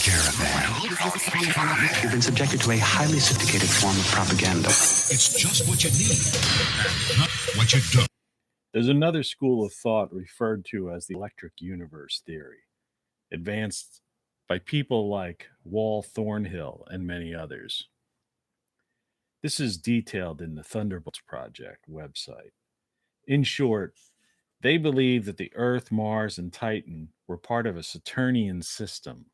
Caravan. You've been subjected to a highly sophisticated form of propaganda. It's just what you need, and not what you don't. There's another school of thought referred to as the electric universe theory, advanced by people like Wal Thornhill and many others. This is detailed in the Thunderbolts Project website. In short, they believe that the Earth, Mars, and Titan were part of a Saturnian system,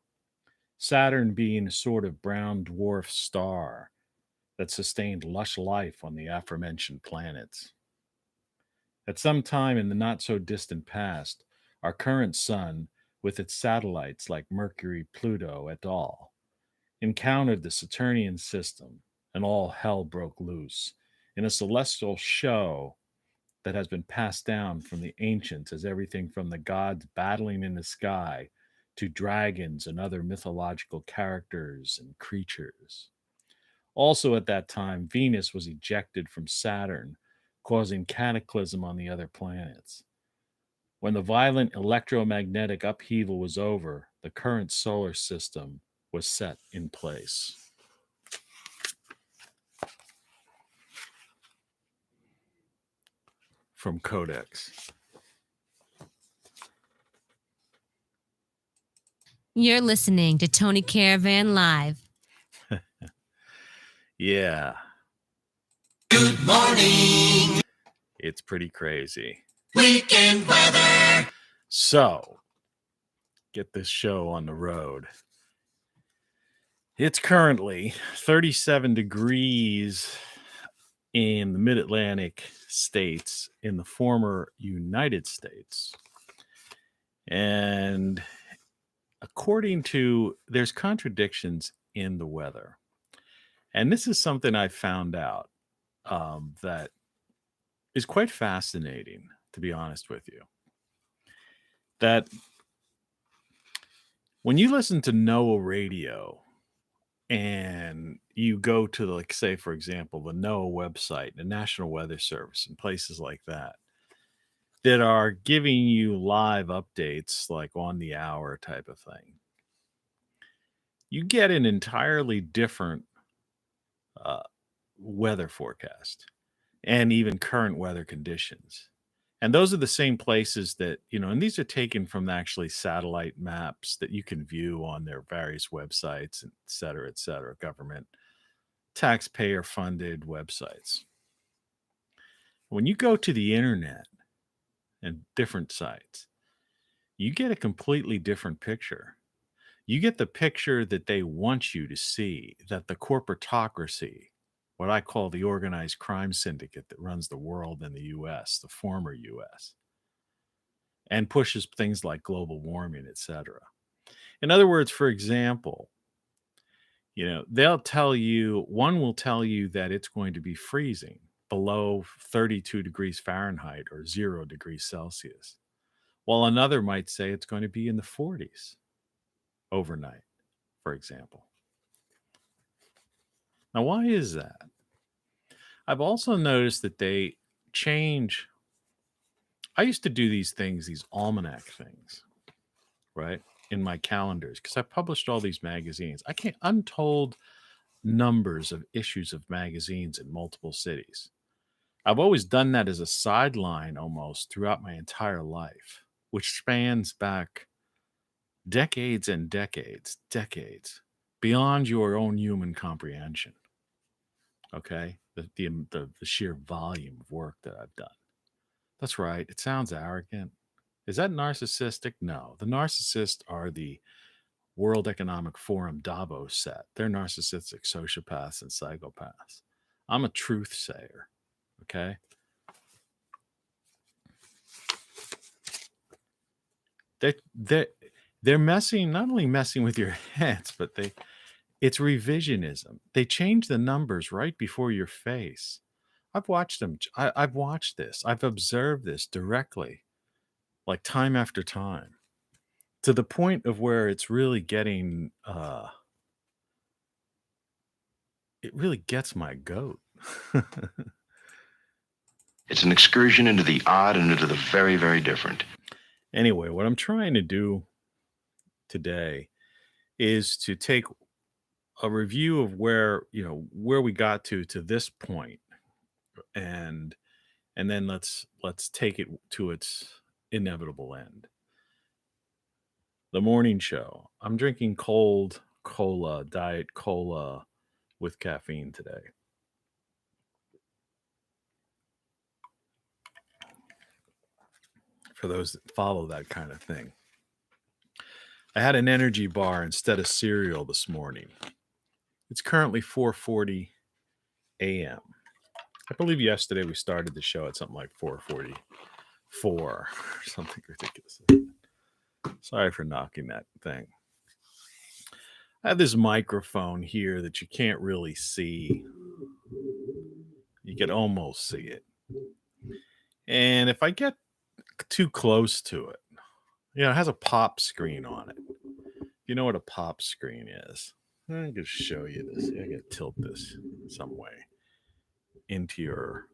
Saturn being a sort of brown dwarf star that sustained lush life on the aforementioned planets. At some time in the not so distant past, our current sun, with its satellites like Mercury, Pluto, et al., encountered the Saturnian system, and all hell broke loose in a celestial show that has been passed down from the ancients as everything from the gods battling in the sky to dragons and other mythological characters and creatures. Also, at that time, Venus was ejected from Saturn, causing cataclysm on the other planets. When the violent electromagnetic upheaval was over, the current solar system was set in place. From Codex. You're listening to Tony Caravan Live. Yeah, Good morning, it's pretty crazy. weekend weather. So, get this show on the road. It's currently 37 degrees in the mid-Atlantic states in the former United States. And according to, there's contradictions in the weather. And this is something I found out that is quite fascinating, to be honest with you. That when you listen to NOAA radio and you go to, like, say, for example, the NOAA website, the National Weather Service, and places like that, that are giving you live updates, like on the hour type of thing, you get an entirely different weather forecast and even current weather conditions. And those are the same places that, and these are taken from actually satellite maps that you can view on their various websites, et cetera, government, taxpayer funded websites. When you go to the internet and different sites, you get a completely different picture. You get the picture that they want you to see, that the corporatocracy, what I call the organized crime syndicate that runs the world in the US, the former US, and pushes things like global warming, etc. In other words, for example, they'll tell you, one will tell you that it's going to be freezing below 32 degrees Fahrenheit or 0 degrees Celsius, while another might say it's going to be in the 40s overnight, for example. Now, why is that? I've also noticed that they change. I used to do these things, these almanac things, right, in my calendars, because I published all these magazines. I can't, untold numbers of issues of magazines in multiple cities. I've always done that as a sideline almost throughout my entire life, which spans back decades and decades, beyond your own human comprehension. Okay? The sheer volume of work that I've done. That's right. It sounds arrogant. Is that narcissistic? No. The narcissists are the World Economic Forum Davos set. They're narcissistic sociopaths and psychopaths. I'm a truth sayer. Okay? They're messing, not only messing with your heads, but it's revisionism. They change the numbers right before your face. I've watched them. I've watched this. I've observed this directly, like time after time, to the point of where it's really getting, it really gets my goat. It's an excursion into the odd and into the very, very different. Anyway, what I'm trying to do today is to take a review of where we got to this point, and then let's take it to its inevitable end. The morning show. I'm drinking cold cola, diet cola with caffeine today. For those that follow that kind of thing. I had an energy bar instead of cereal this morning. It's currently 4:40 a.m. I believe yesterday we started the show at something like 4:44 or something ridiculous. Sorry for knocking that thing. I have this microphone here that you can't really see. You can almost see it. And if I get too close to it, it has a pop screen on it. You know what a pop screen is? I'm going to show you this. I got to tilt this some way into your...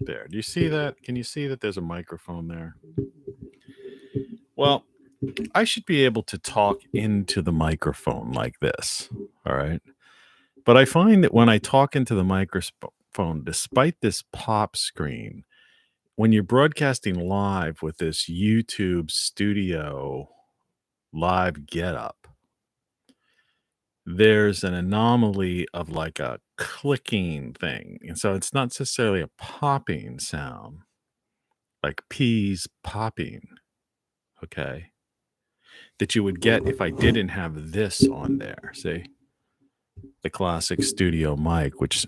There. Do you see that? Can you see that there's a microphone there? Well, I should be able to talk into the microphone like this. All right. But I find that when I talk into the microphone, despite this pop screen, when you're broadcasting live with this YouTube studio live getup, there's an anomaly of like a clicking thing. And so it's not necessarily a popping sound, like peas popping, okay, that you would get if I didn't have this on there. See? The classic studio mic, which,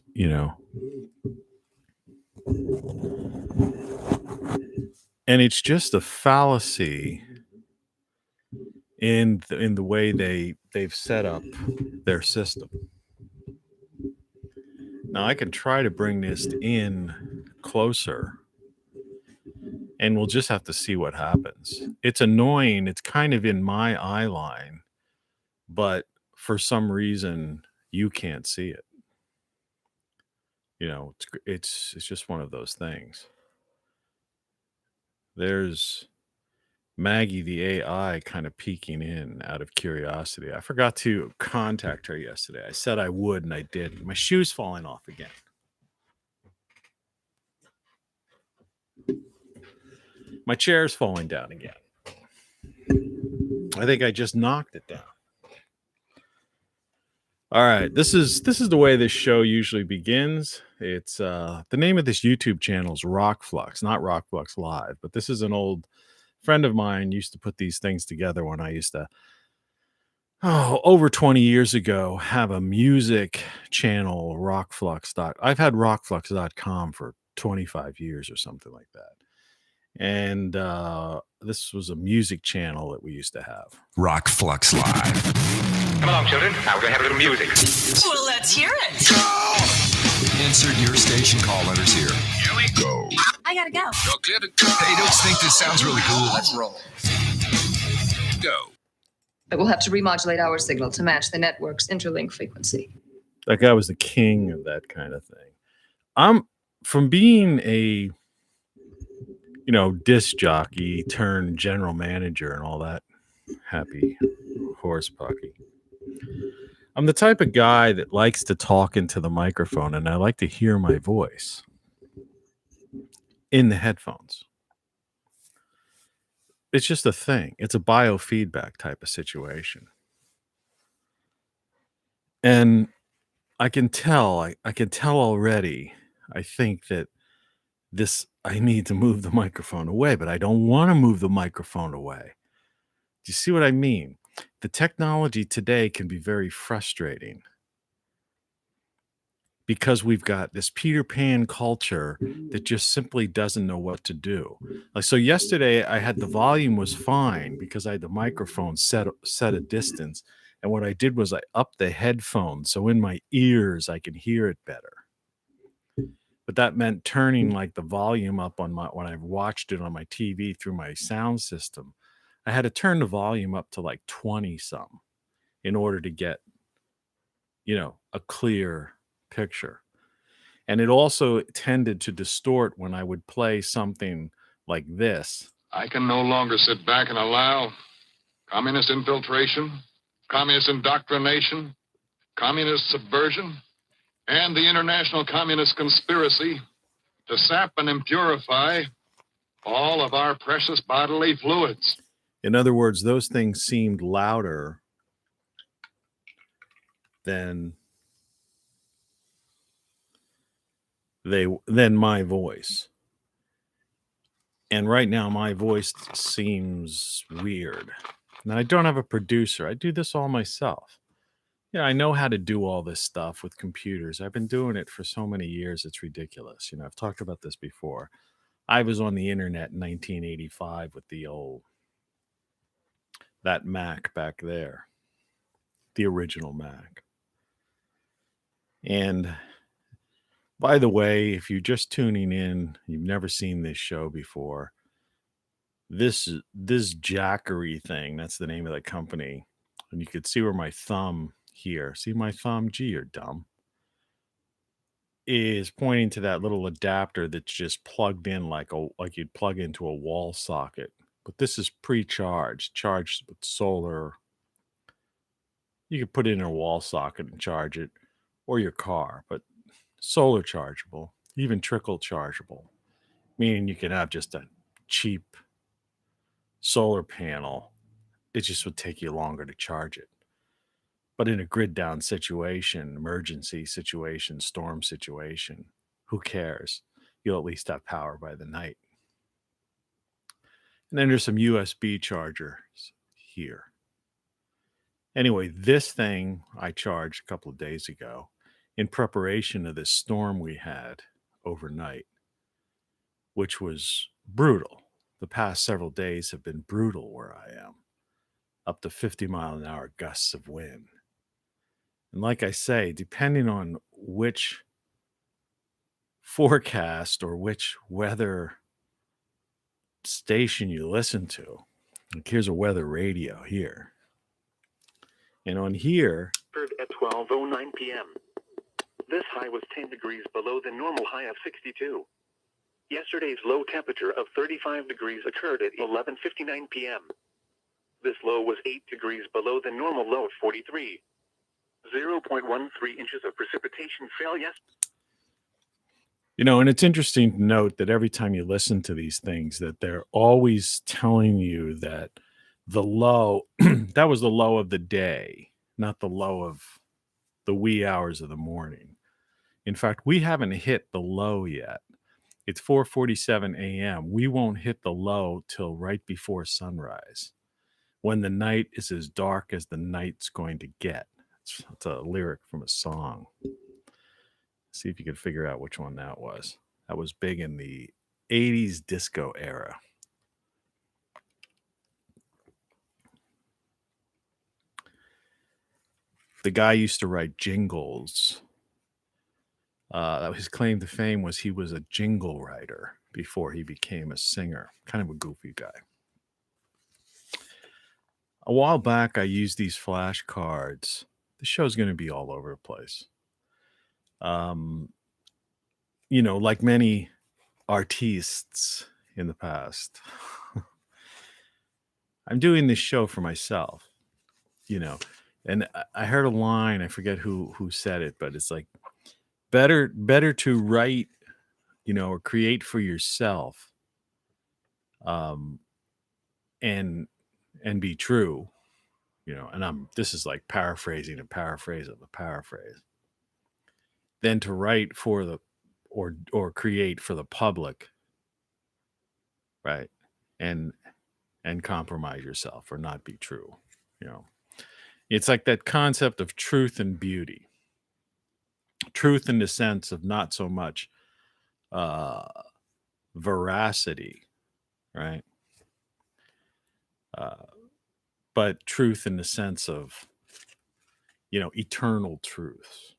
and it's just a fallacy in the way they've set up their system. Now I can try to bring this in closer, and we'll just have to see what happens. It's annoying. It's kind of in my eye line, but for some reason you can't see it. It's just one of those things. There's Maggie, the AI, kind of peeking in out of curiosity. I forgot to contact her yesterday. I said I would, and I didn't. My shoe's falling off again. My chair's falling down again. I think I just knocked it down. All right, this is the way this show usually begins. It's the name of this YouTube channel is Rock Flux, not Rock Flux Live, but this is an old friend of mine used to put these things together when I used to, over 20 years ago, have a music channel, Rockflux. I've had rockflux.com for 25 years or something like that. And this was a music channel that we used to have. Rock Flux Live. Come along, children. Now we're going to have a little music. Well, let's hear it. Go! Insert your station call letters here. Here we go. I gotta go. You're clear to go. Hey, don't think this sounds really cool. Let's roll. Go. But we'll have to remodulate our signal to match the network's interlink frequency. That guy was the king of that kind of thing. I'm from being a disc jockey turned general manager and all that happy horse pucky. I'm the type of guy that likes to talk into the microphone, and I like to hear my voice in the headphones. It's just a thing. It's a biofeedback type of situation. And I can tell already, I think that I need to move the microphone away, but I don't want to move the microphone away. Do you see what I mean? The technology today can be very frustrating because we've got this Peter Pan culture that just simply doesn't know what to do. Like, so yesterday I had the volume was fine because I had the microphone set a distance. And what I did was I upped the headphones. So in my ears, I can hear it better. But that meant turning like the volume up on when I watched it on my TV through my sound system. I had to turn the volume up to like 20 some in order to get, a clear picture. And it also tended to distort when I would play something like this. I can no longer sit back and allow communist infiltration, communist indoctrination, communist subversion, and the international communist conspiracy to sap and impurify all of our precious bodily fluids. In other words, those things seemed louder than my voice. And right now my voice seems weird. Now I don't have a producer. I do this all myself. Yeah, I know how to do all this stuff with computers. I've been doing it for so many years, it's ridiculous. I've talked about this before. I was on the internet in 1985 with that Mac back there, the original Mac. And by the way, if you're just tuning in, you've never seen this show before, this Jackery thing, that's the name of the company. And you could see where my thumb here, see my thumb? Gee, you're dumb. Is pointing to that little adapter that's just plugged in like you'd plug into a wall socket. But this is pre-charged, charged with solar. You could put it in a wall socket and charge it, or your car, but solar chargeable, even trickle chargeable, meaning you can have just a cheap solar panel. It just would take you longer to charge it. But in a grid down situation, emergency situation, storm situation, who cares? You'll at least have power by the night. And then there's some USB chargers here. Anyway, this thing I charged a couple of days ago in preparation of this storm we had overnight, which was brutal. The past several days have been brutal where I am, up to 50-mile-an-hour gusts of wind. And like I say, depending on which forecast or which weather station you listen to, like here's a weather radio here. And on here, at 12:09 p.m. This high was 10 degrees below the normal high of 62. Yesterday's low temperature of 35 degrees occurred at 11:59 p.m. This low was 8 degrees below the normal low of 43. 0.13 inches of precipitation fell yesterday. And it's interesting to note that every time you listen to these things, that they're always telling you that the low, that was the low of the day, not the low of the wee hours of the morning. In fact, we haven't hit the low yet. It's 4:47 a.m. We won't hit the low till right before sunrise, when the night is as dark as the night's going to get. It's a lyric from a song. See if you can figure out which one that was. That was big in the 80s disco era. The guy used to write jingles. His claim to fame was he was a jingle writer before he became a singer. Kind of a goofy guy. A while back, I used these flashcards. The show's going to be all over the place. Like many artists in the past. I'm doing this show for myself, and I heard a line, I forget who said it, but it's like, better to write, or create for yourself, and be true, and this is like paraphrasing a paraphrase of a paraphrase, than to write for the or create for the public, right? And compromise yourself or not be true. It's like that concept of truth and beauty. Truth in the sense of not so much veracity, right? But truth in the sense of, eternal truth,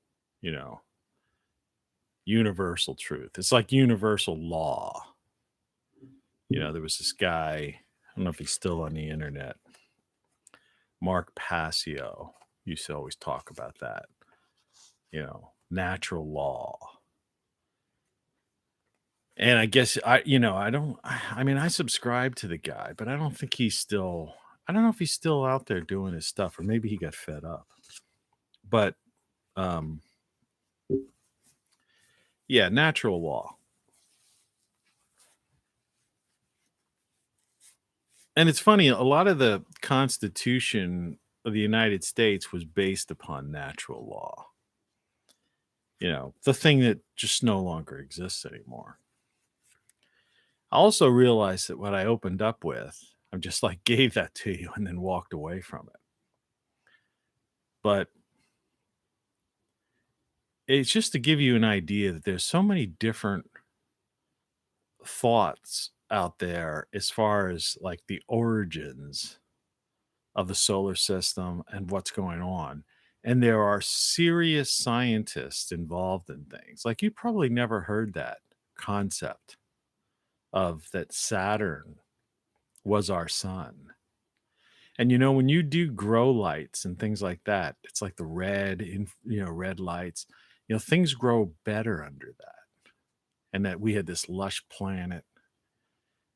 universal truth. It's like universal law. There was this guy, I don't know if he's still on the internet, Mark Passio, used to always talk about that, natural law. And I guess I subscribe to the guy, but I don't think he's still I don't know if he's still out there doing his stuff, or maybe he got fed up. But yeah, natural law. And it's funny, a lot of the Constitution of the United States was based upon natural law. The thing that just no longer exists anymore. I also realized that what I opened up with, I just like gave that to you and then walked away from it. But it's just to give you an idea that there's so many different thoughts out there as far as like the origins of the solar system and what's going on. And there are serious scientists involved in things. Like you probably never heard that concept of that Saturn was our sun. And when you do grow lights and things like that, it's like the red lights, things grow better under that. And that we had this lush planet.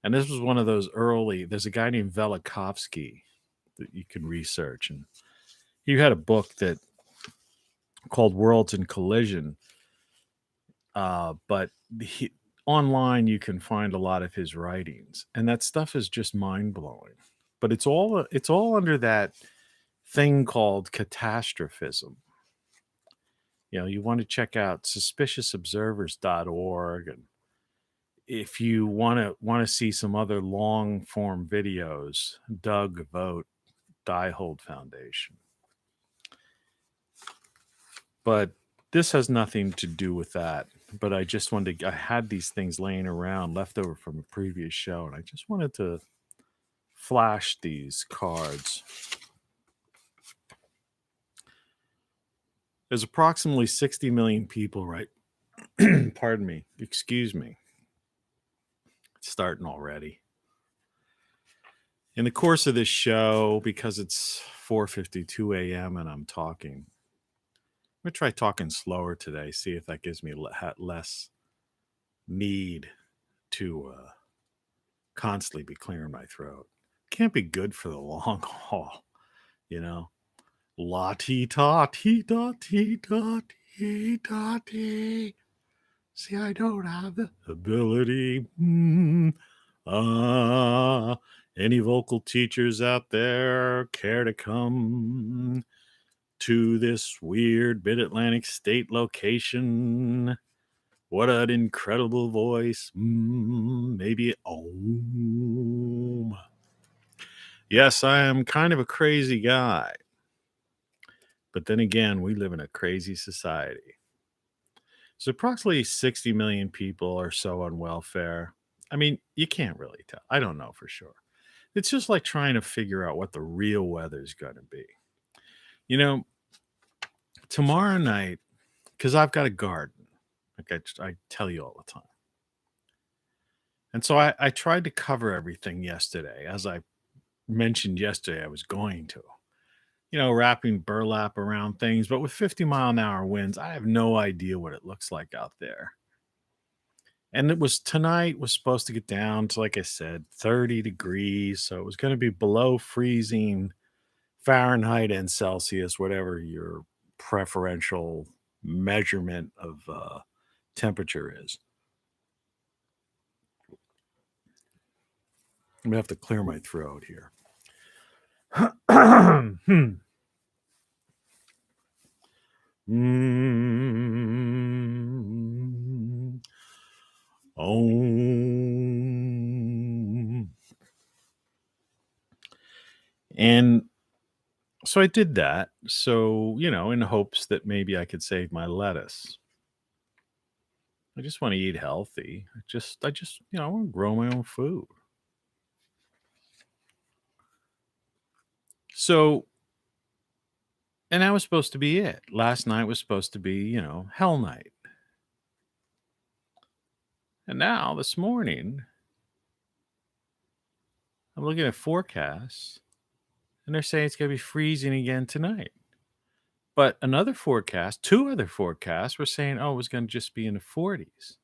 And this was one of those there's a guy named Velikovsky that you can research. And he had a book that called Worlds in Collision. But online you can find a lot of his writings. And that stuff is just mind-blowing. But it's all under that thing called catastrophism. You want to check out suspiciousobservers.org, and if you want to see some other long form videos, Doug Vogt, Diehold Foundation. But this has nothing to do with that. But I just wanted I had these things laying around left over from a previous show, and I just wanted to flash these cards. There's approximately 60 million people, right? Pardon me. Excuse me. It's starting already. In the course of this show, because it's 4:52 a.m. and I'm talking, I'm going to try talking slower today, see if that gives me less need to constantly be clearing my throat. Can't be good for the long haul, La tee ta tee da tee da tee da tee. See, I don't have the ability. Any vocal teachers out there care to come to this weird Mid-Atlantic state location? What an incredible voice. Maybe Yes, I am kind of a crazy guy. But then again, we live in a crazy society. So approximately 60 million people or so on welfare. I mean, you can't really tell. I don't know for sure. It's just like trying to figure out what the real weather's going to be. Tomorrow night, because I've got a garden, like I tell you all the time. And so I tried to cover everything yesterday, as I mentioned yesterday I was going to. Wrapping burlap around things, but with 50-mile-an-hour winds, I have no idea what it looks like out there. And tonight was supposed to get down to, like I said, 30 degrees. So it was going to be below freezing Fahrenheit and Celsius, whatever your preferential measurement of temperature is. I'm going to have to clear my throat here. And so I did that. So, in hopes that maybe I could save my lettuce. I just want to eat healthy. I just, I want to grow my own food. So, and that was supposed to be it. Last night was supposed to be, hell night. And now this morning, I'm looking at forecasts and they're saying it's going to be freezing again tonight. But two other forecasts were saying, it was going to just be in the 40s.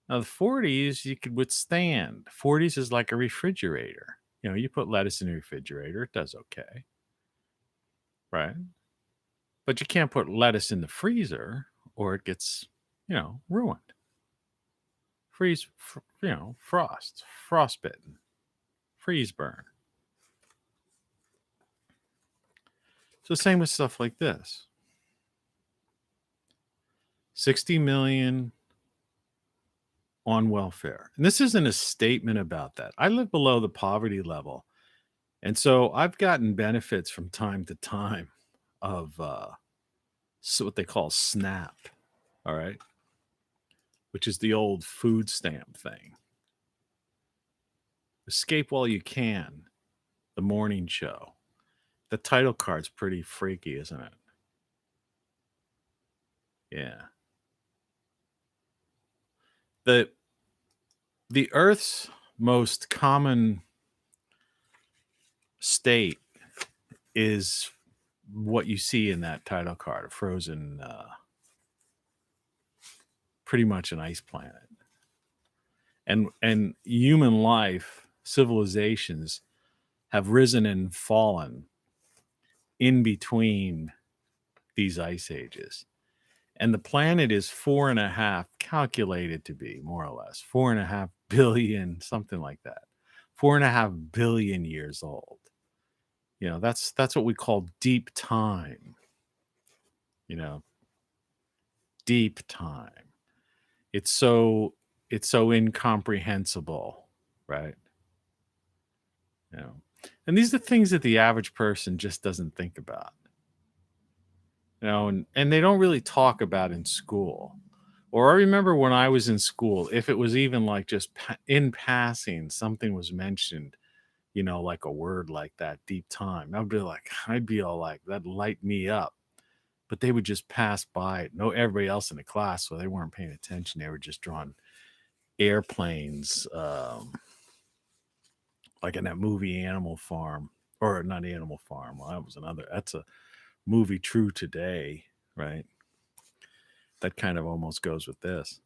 Now, the 40s you could withstand. 40s is like a refrigerator. You know, you put lettuce in the refrigerator, it does okay, right? But you can't put lettuce in the freezer or it gets, ruined. Frostbitten, freeze burn. So same with stuff like this. 60 million on welfare. And this isn't a statement about that. I live below the poverty level. And so I've gotten benefits from time to time of so what they call SNAP, all right, which is the old food stamp thing. Escape While You Can, the morning show. The title card's pretty freaky, isn't it? Yeah. The Earth's most common state is what you see in that title card, a frozen, pretty much an ice planet. And human life, civilizations have risen and fallen in between these ice ages. And the planet is 4.5, calculated to be more or less 4.5 billion, something like that. 4.5 billion years old. That's what we call deep time. Deep time. It's so incomprehensible, right? And these are things that the average person just doesn't think about. And they don't really talk about in school. Or I remember when I was in school, if it was even like just in passing, something was mentioned, like a word like that, deep time. I'd be all like, that'd light me up. But they would just pass by it. No, everybody else in the class, so they weren't paying attention. They were just drawing airplanes, like in that movie Animal Farm, or not Animal Farm. Well, that's a movie True Today, right? That kind of almost goes with this.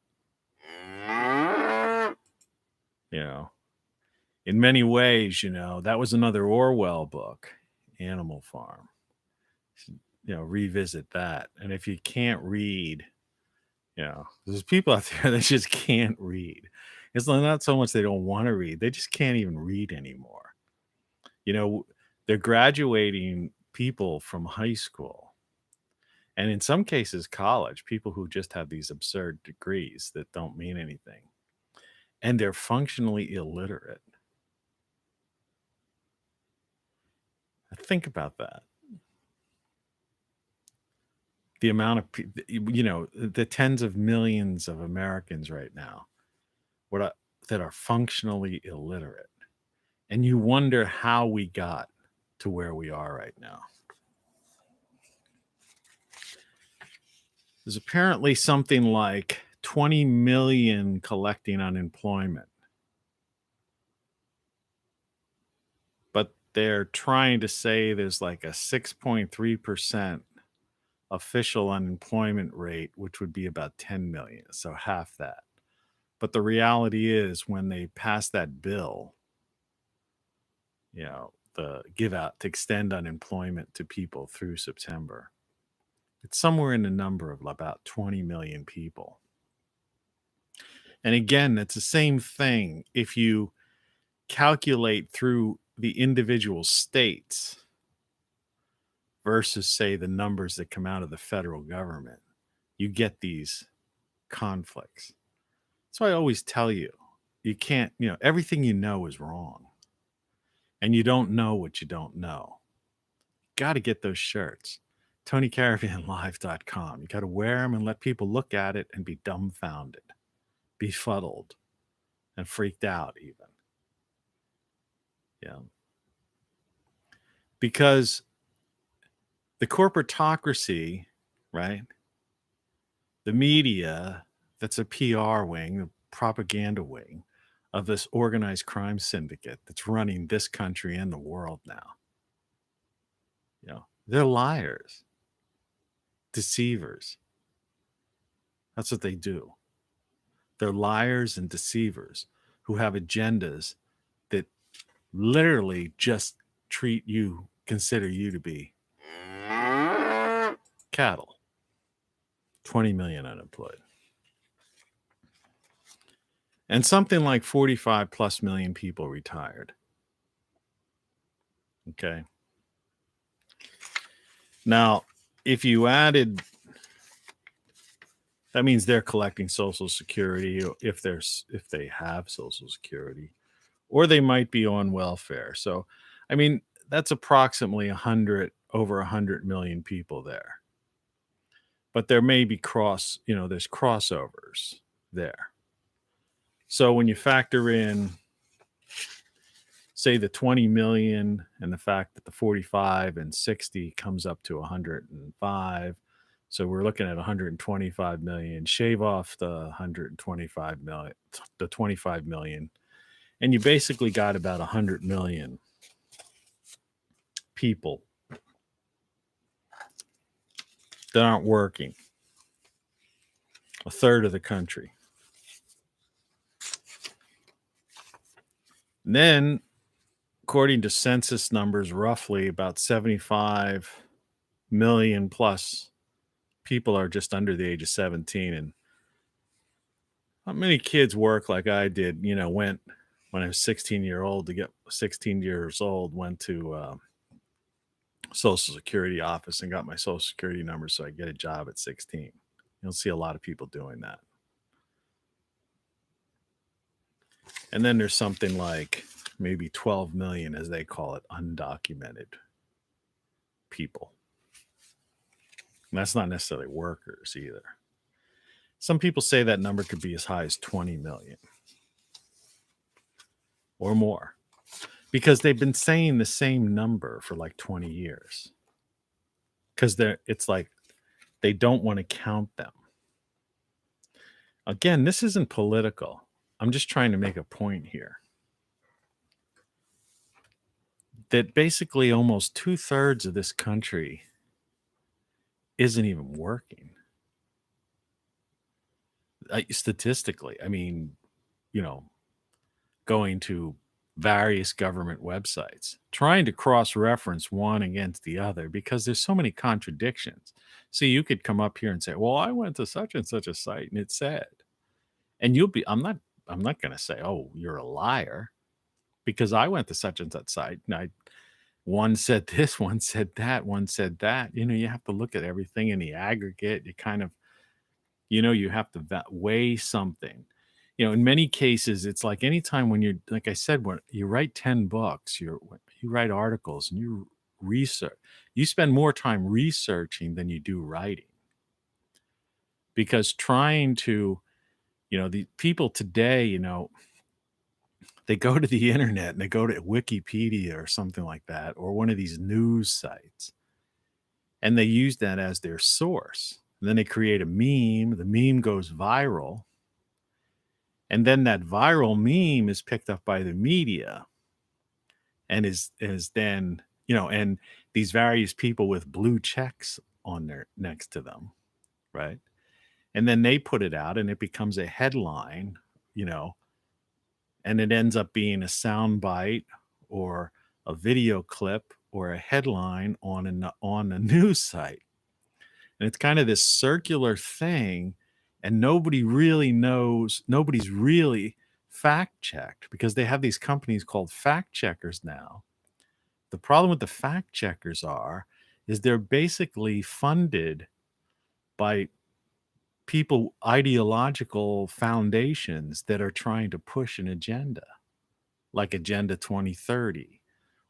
In many ways, that was another Orwell book, Animal Farm. Revisit that. And if you can't read, there's people out there that just can't read. It's not so much they don't want to read, they just can't even read anymore. They're graduating people from high school, and in some cases college, people who just have these absurd degrees that don't mean anything, and they're functionally illiterate. Think about that. The amount of the tens of millions of Americans right now that are functionally illiterate, and you wonder how we got to where we are right now. There's apparently something like 20 million collecting unemployment. But they're trying to say there's like a 6.3% official unemployment rate, which would be about 10 million, so half that. But the reality is, when they pass that bill, the give out to extend unemployment to people through September, it's somewhere in the number of about 20 million people. And again, it's the same thing if you calculate through the individual states versus, say, the numbers that come out of the federal government. You get these conflicts. So I always tell you, you can't, everything is wrong. And you don't know what you don't know. Got to get those shirts. TonyCaravanLive.com. You got to wear them and let people look at it and be dumbfounded, befuddled, and freaked out even. Yeah. Because the corporatocracy, right? The media, that's a PR wing, the propaganda wing of this organized crime syndicate that's running this country and the world now. They're liars, deceivers. That's what they do. They're liars and deceivers who have agendas that literally just consider you to be cattle. 20 million unemployed. And something like 45 plus million people retired. Okay. Now, if you added, that means they're collecting Social Security if they have Social Security, or they might be on welfare. So, I mean, that's approximately over 100 million people there. But there may be there's crossovers there. So when you factor in, say, the 20 million and the fact that the 45 and 60 comes up to 105, so we're looking at 125 million, shave off the 125 million, the 25 million, and you basically got about 100 million people that aren't working. A third of the country. And then, according to census numbers, roughly about 75 million plus people are just under the age of 17. And how many kids work like I did, went when I was 16 years old, went to Social Security office and got my Social Security number so I get a job at 16. You'll see a lot of people doing that. And then there's something like maybe 12 million, as they call it, undocumented people. And that's not necessarily workers either. Some people say that number could be as high as 20 million or more, because they've been saying the same number for like 20 years. Because it's like they don't want to count them. Again, this isn't political. I'm just trying to make a point here. That basically almost 2/3 of this country isn't even working. Statistically, I mean, going to various government websites, trying to cross-reference one against the other, because there's so many contradictions. See, you could come up here and say, well, I went to such and such a site and it said, and I'm not going to say, oh, you're a liar, because I went to such and such site and one said this, one said that, one said that. You have to look at everything in the aggregate. You kind of, you have to weigh something. In many cases, it's like anytime when you're, like I said, when you write 10 books, you write articles and you research, you spend more time researching than you do writing. Because trying to, the people today, they go to the internet and they go to Wikipedia or something like that, or one of these news sites, and they use that as their source. And then they create a meme. The meme goes viral. And then that viral meme is picked up by the media and is then, and these various people with blue checks on their next to them, right? And then they put it out and it becomes a headline, and it ends up being a sound bite or a video clip or a headline on a news site. And it's kind of this circular thing, and nobody really knows, nobody's really fact checked, because they have these companies called fact checkers now. The problem with the fact checkers is they're basically funded by ideological foundations that are trying to push an agenda, like Agenda 2030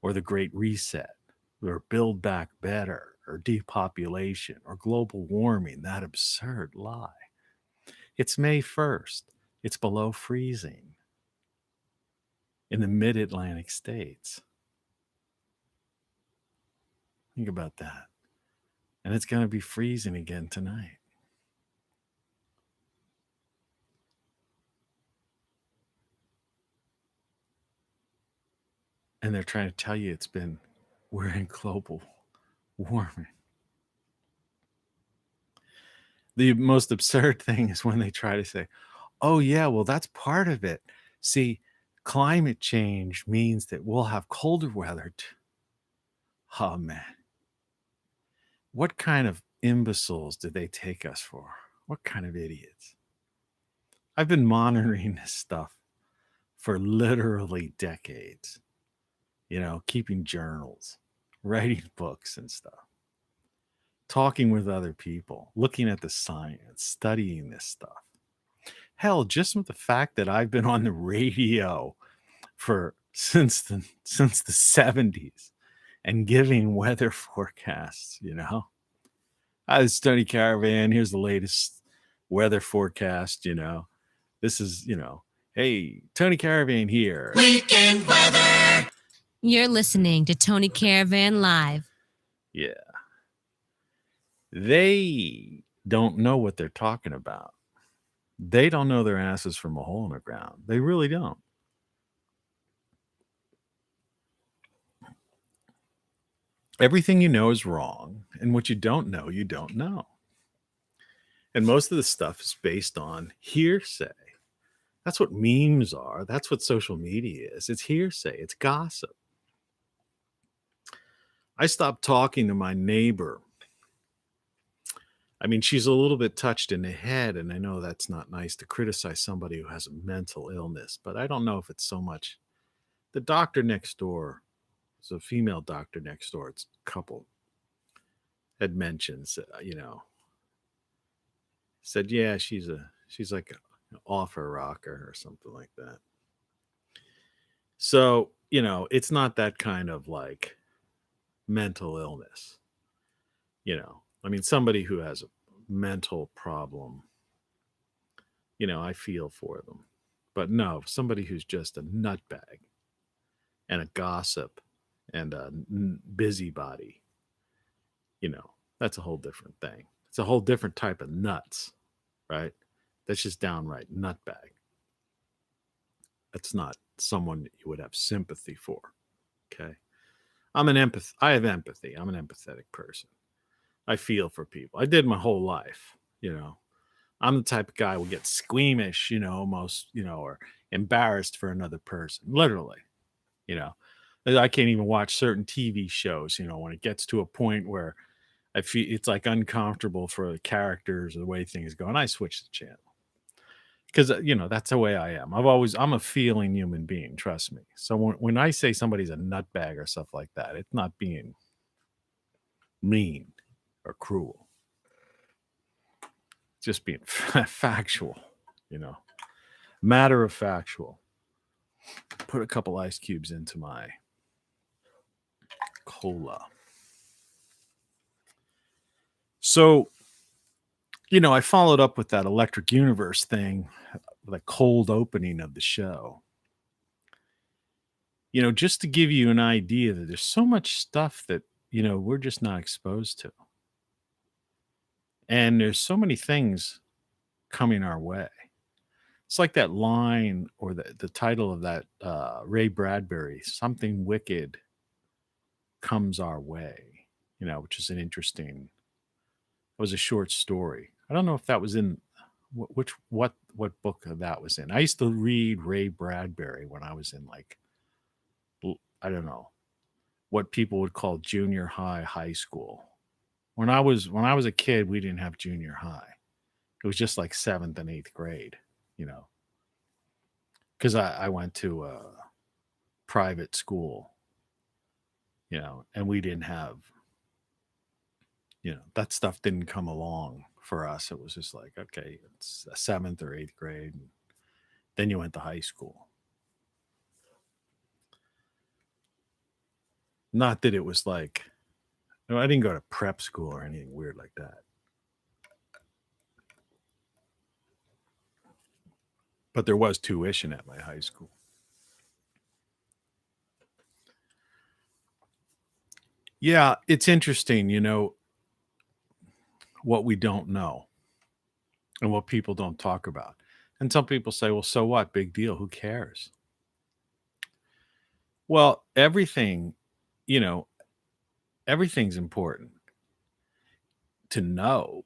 or the Great Reset or Build Back Better or depopulation or global warming, that absurd lie. It's May 1st. It's below freezing in the mid-Atlantic states. Think about that. And it's going to be freezing again tonight. And they're trying to tell you we're in global warming. The most absurd thing is when they try to say, oh yeah, well, that's part of it. See, climate change means that we'll have colder weather. Oh, man. What kind of imbeciles do they take us for? What kind of idiots? I've been monitoring this stuff for literally decades, keeping journals, writing books and stuff, talking with other people, looking at the science, studying this stuff. Hell, just with the fact that I've been on the radio since the 70s and giving weather forecasts, I study Caravan. Here's the latest weather forecast, This is, hey, Tony Caravan here. Weekend weather. You're listening to Tony Caravan Live. Yeah. They don't know what they're talking about. They don't know their asses from a hole in the ground. They really don't. Everything you know is wrong, and what you don't know, you don't know. And most of the stuff is based on hearsay. That's what memes are. That's what social media is. It's hearsay. It's gossip. I stopped talking to my neighbor. I mean, she's a little bit touched in the head, and I know that's not nice to criticize somebody who has a mental illness, but I don't know if it's so much. The doctor next door, it's a female doctor next door, it's a couple, had mentioned, said, yeah, she's like an off her rocker or something like that. So, it's not that kind of like mental illness. I mean, somebody who has a mental problem, I feel for them. But no, somebody who's just a nutbag and a gossip and a busybody, that's a whole different thing. It's a whole different type of nuts, right? That's just downright nutbag. That's not someone that you would have sympathy for, okay? I have empathy. I'm an empathetic person. I feel for people. I did my whole life, I'm the type of guy who will get squeamish, almost, or embarrassed for another person. Literally, I can't even watch certain TV shows, when it gets to a point where I feel it's like uncomfortable for the characters or the way things go, and I switch the channel. Because, that's the way I am. I'm a feeling human being, trust me. So when I say somebody's a nutbag or stuff like that, it's not being mean or cruel. It's just being factual, matter of factual. Put a couple ice cubes into my cola. So, I followed up with that Electric Universe thing, the cold opening of the show. Just to give you an idea that there's so much stuff that, we're just not exposed to. And there's so many things coming our way. It's like that line or the title of that Ray Bradbury, something wicked comes our way, which is it was a short story. I don't know if that was in what book that was in. I used to read Ray Bradbury when I was in I don't know what people would call junior high school. When I was a kid, we didn't have junior high. It was just like 7th and 8th grade, because I went to a private school, and we didn't have, that stuff didn't come along for us. It was just like, okay, it's a 7th or 8th grade. And then you went to high school. Not that it was like, I didn't go to prep school or anything weird like that. But there was tuition at my high school. Yeah, it's interesting, what we don't know and what people don't talk about. And some people say, well, so what? Big deal. Who cares? Well, everything, everything's important to know.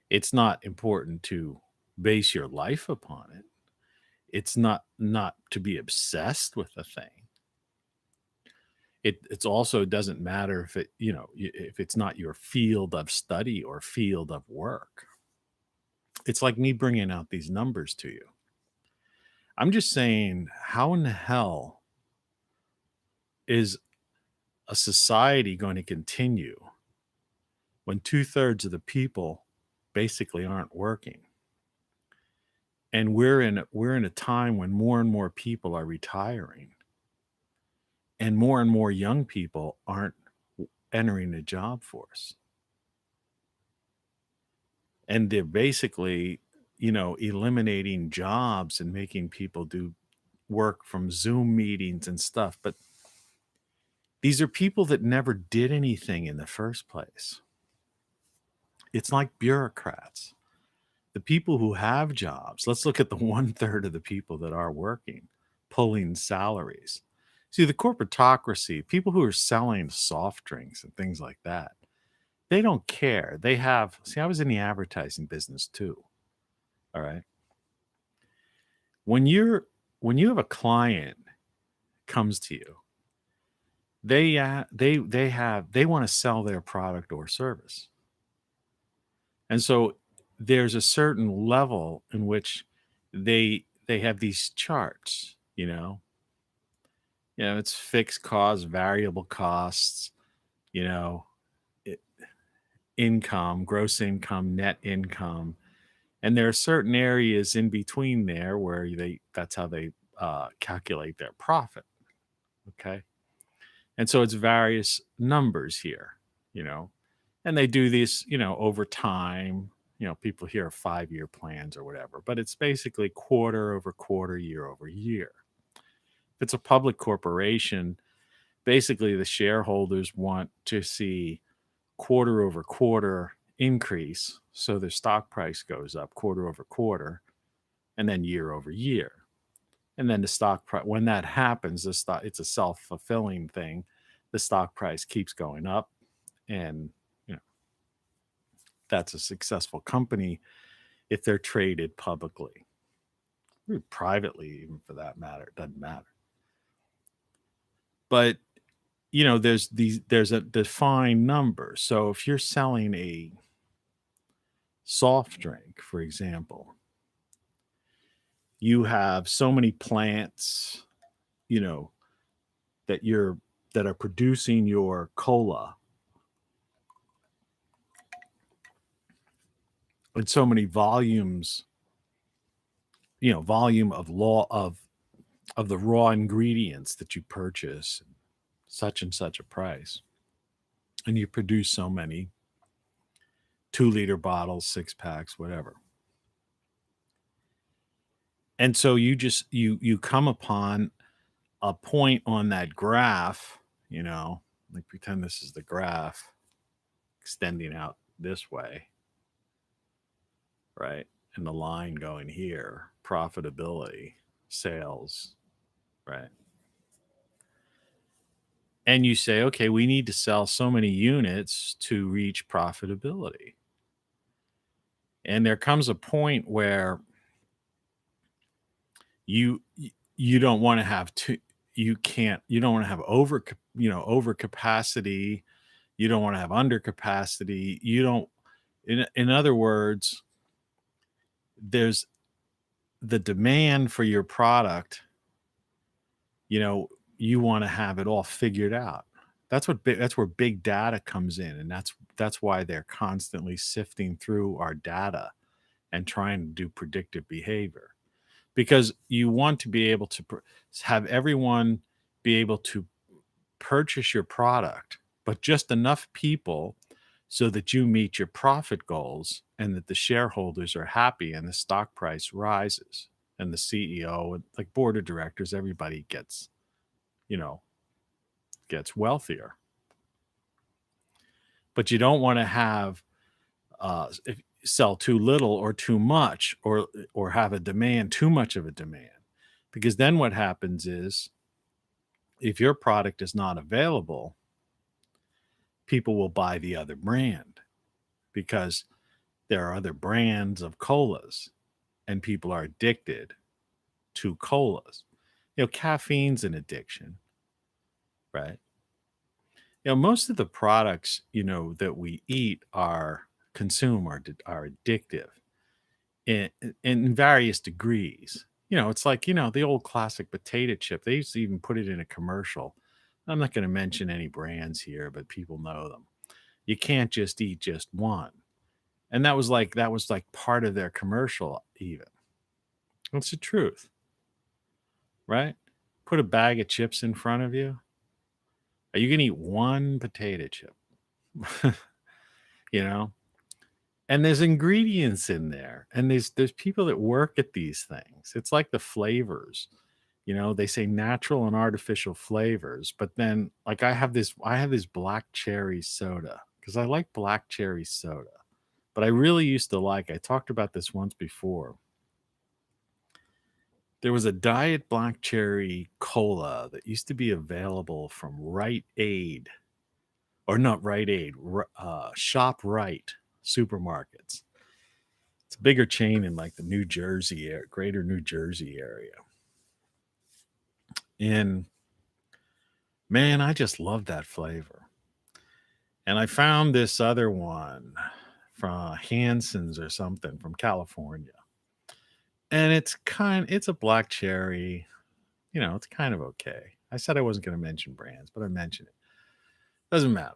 It's not important to base your life upon it. It's not to be obsessed with a thing. It's also doesn't matter if if it's not your field of study or field of work. It's like me bringing out these numbers to you. I'm just saying, how in the hell is a society going to continue when 2/3 of the people basically aren't working? And we're in a time when more and more people are retiring, and more young people aren't entering the job force. And they're basically, eliminating jobs and making people do work from Zoom meetings and stuff. But these are people that never did anything in the first place. It's like bureaucrats. The people who have jobs, let's look at the 1/3 of the people that are working, pulling salaries. See, the corporatocracy, people who are selling soft drinks and things like that, they don't care. I was in the advertising business too. All right. When you have a client comes to you, they want to sell their product or service. And so there's a certain level in which they have these charts, it's fixed costs, variable costs, you know, income, gross income, net income. And there are certain areas in between there where that's how they calculate their profit. Okay. And so it's various numbers here, and they do this, over time. People hear of 5-year plans or whatever, but it's basically quarter over quarter, year over year. If it's a public corporation, basically the shareholders want to see quarter over quarter increase, so their stock price goes up quarter over quarter, and then year over year. And then the stock price, when that happens, it's a self-fulfilling thing. The stock price keeps going up, and that's a successful company if they're traded publicly, or privately, even for that matter. It doesn't matter. But there's a defined number. So if you're selling a soft drink, for example, you have so many plants, that are producing your cola, and so many volumes, volume of the raw ingredients that you purchase, such and such a price, and you produce so many 2-liter bottles, 6-packs, whatever. And so you come upon a point on that graph, like pretend this is the graph extending out this way, right? And the line going here, profitability, sales, right? And you say, okay, we need to sell so many units to reach profitability. And there comes a point where you don't want to have you don't want to have over capacity. You don't want to have under capacity. In other words, there's the demand for your product, you want to have it all figured out. That's where big data comes in, and that's why they're constantly sifting through our data and trying to do predictive behavior, because you want to be able to have everyone be able to purchase your product, but just enough people so that you meet your profit goals and that the shareholders are happy and the stock price rises and the CEO and like board of directors, everybody gets wealthier. But you don't want to have sell too little or too much, or have a demand, too much of a demand, because then what happens is, if your product is not available, people will buy the other brand, because there are other brands of colas and people are addicted to colas. Caffeine's an addiction, right? Most of the products, that we eat consume are addictive in various degrees. It's like, the old classic potato chip. They used to even put it in a commercial. I'm not going to mention any brands here, but people know them. You can't just eat just one. And that was like part of their commercial even. It's the truth, right? Put a bag of chips in front of you. Are you going to eat one potato chip? you know? And there's ingredients in there. And there's people that work at these things. It's like the flavors. They say natural and artificial flavors, but then like I have this black cherry soda because I like black cherry soda. But I really used to I talked about this once before. There was a diet black cherry cola that used to be available from Rite Aid, or not Rite Aid, Shop Right supermarkets. It's a bigger chain in like the New Jersey area, greater New Jersey area. And man, I just love that flavor. And I found this other one from Hanson's or something from California. And it's a black cherry. It's kind of okay. I said I wasn't going to mention brands, but I mentioned it. Doesn't matter.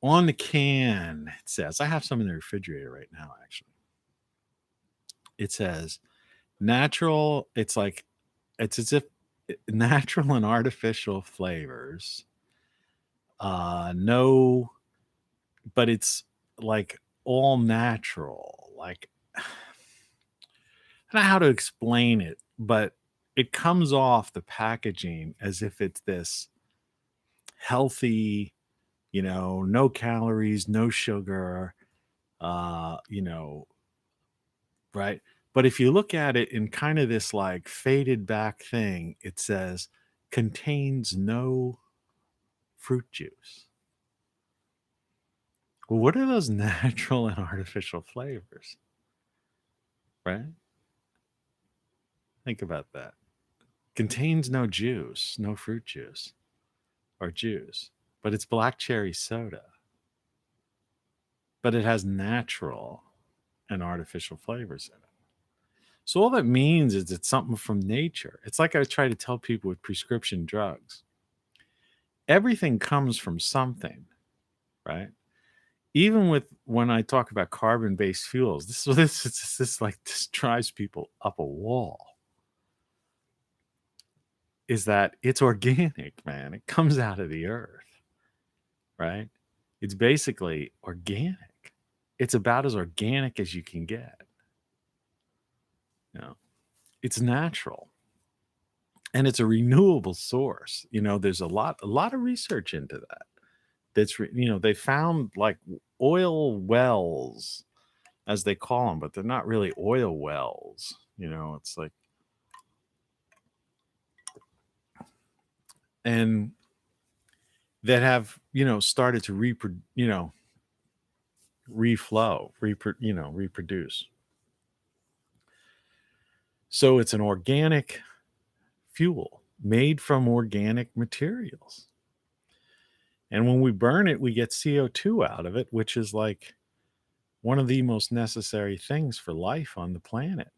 On the can, it says, I have some in the refrigerator right now, actually. It says natural. It's as if natural and artificial flavors. No, but it's like all natural. Like, I don't know how to explain it, but it comes off the packaging as if it's this healthy, no calories, no sugar, right? But if you look at it in kind of this like faded back thing, it says contains no fruit juice. Well, what are those natural and artificial flavors? Right? Think about that. Contains no juice, no fruit juice or juice, but it's black cherry soda. But it has natural and artificial flavors in it. So all that means is it's something from nature. It's like I try to tell people with prescription drugs. Everything comes from something, right? Even with when I talk about carbon-based fuels, this drives people up a wall. Is that it's organic, man. It comes out of the earth, right? It's basically organic. It's about as organic as you can get. It's natural. And it's a renewable source. There's a lot of research into that. They found like oil wells, as they call them, but they're not really oil wells. It's like, and that have, started to reproduce. So it's an organic fuel made from organic materials. And when we burn it, we get CO2 out of it, which is like one of the most necessary things for life on the planet.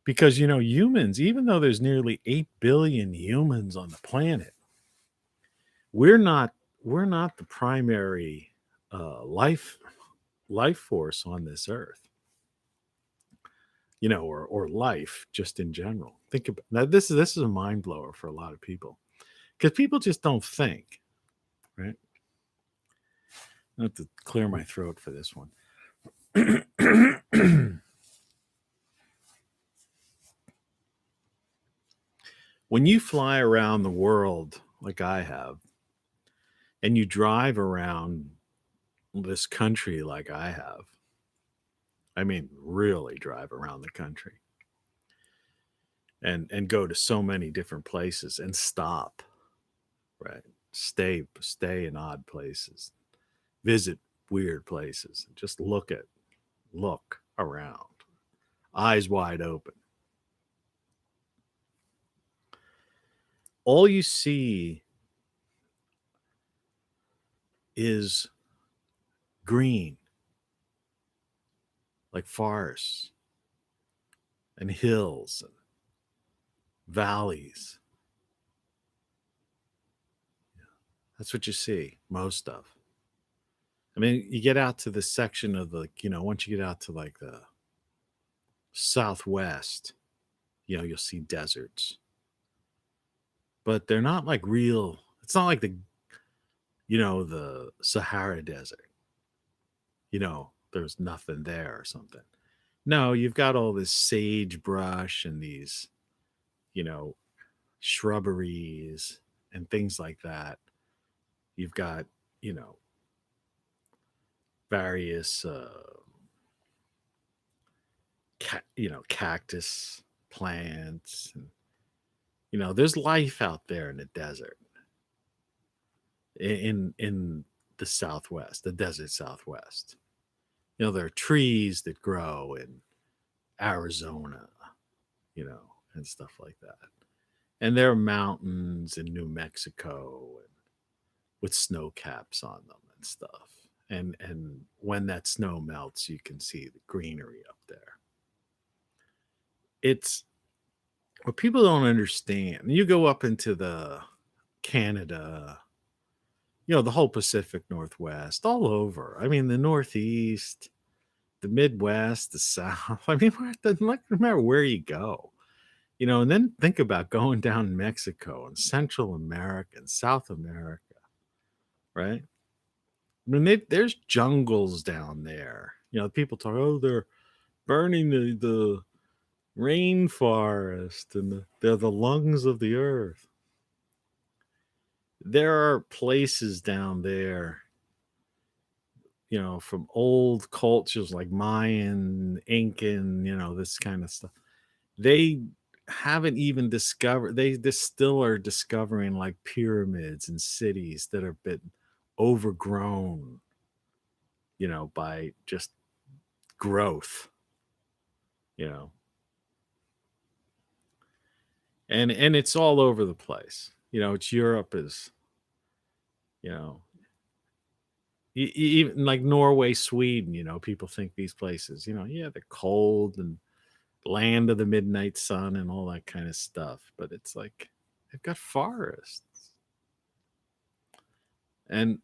Because, humans, even though there's nearly 8 billion humans on the planet, we're not the primary life force on this earth. Or life just in general. Think about now. This is a mind blower for a lot of people because people just don't think, right? I have to clear my throat for this one. When you fly around the world like I have, and you drive around this country like I have, I mean, really drive around the country and go to so many different places and stop, right? Stay in odd places, visit weird places, just look around, eyes wide open. all you see is green, like forests and hills and valleys. That's what you see most of. I mean, you get out to the section of the, once you get out to like the southwest, you'll see deserts. But they're not like real, it's not like the Sahara Desert. There's nothing there or something. No, you've got all this sagebrush and these, shrubberies and things like that. You've got, various, cactus plants. And, there's life out there in the desert, in the Southwest, the desert Southwest. There are trees that grow in Arizona, and stuff like that. And there are mountains in New Mexico and with snow caps on them and stuff. And when that snow melts, you can see the greenery up there. It's what people don't understand. You go up into the Canada, the whole Pacific Northwest, all over. I mean, the Northeast, the Midwest, the South. I mean, no matter where you go, and then think about going down in Mexico and Central America and South America, right? I mean, there's jungles down there. People talk, oh, they're burning the rainforest and they're the lungs of the earth. There are places down there, from old cultures like Mayan, Incan, this kind of stuff. They haven't even discovered, they still are discovering like pyramids and cities that have been overgrown, by just growth, and it's all over the place. It's Europe is, even like Norway, Sweden, people think these places, yeah, they're cold and land of the midnight sun and all that kind of stuff. But it's like they've got forests. And,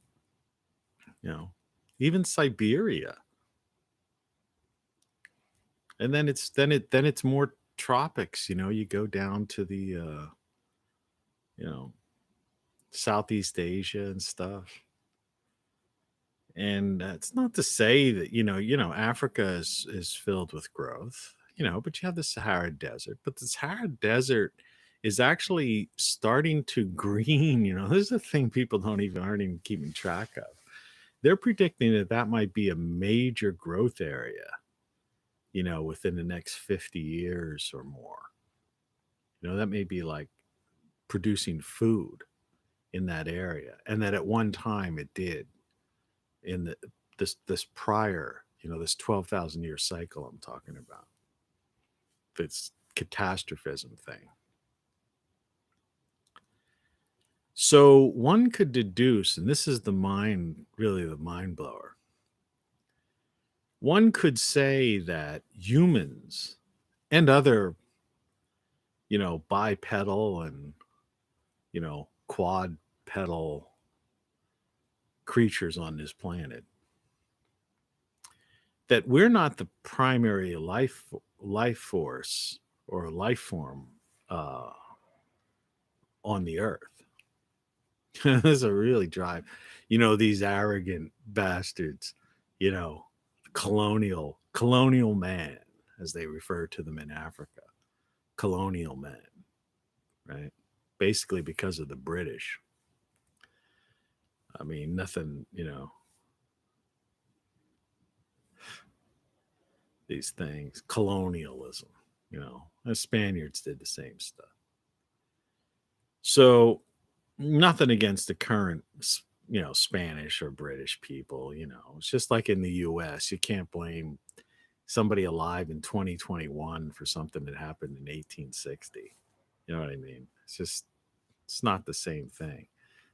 even Siberia. And then it's more tropics, you go down to the, Southeast Asia and stuff. And it's not to say that Africa is filled with growth, but you have the Sahara Desert. But the Sahara Desert is actually starting to green. This is a thing people aren't even keeping track of. They're predicting that might be a major growth area, within the next 50 years or more. That may be like producing food in that area, and that at one time it did. In this prior, this 12,000 year cycle I'm talking about, this catastrophism thing. So one could deduce, and this is really the mind blower. One could say that humans and other, bipedal and, quadpedal creatures on this planet, that we're not the primary life force or life form on the earth. This is a really drive, these arrogant bastards, colonial man, as they refer to them in Africa, colonial men, right? Basically because of the British. I mean, nothing, these things, colonialism, the Spaniards did the same stuff. So nothing against the current, Spanish or British people, it's just like in the US, you can't blame somebody alive in 2021 for something that happened in 1860. You know what I mean? It's It's not the same thing.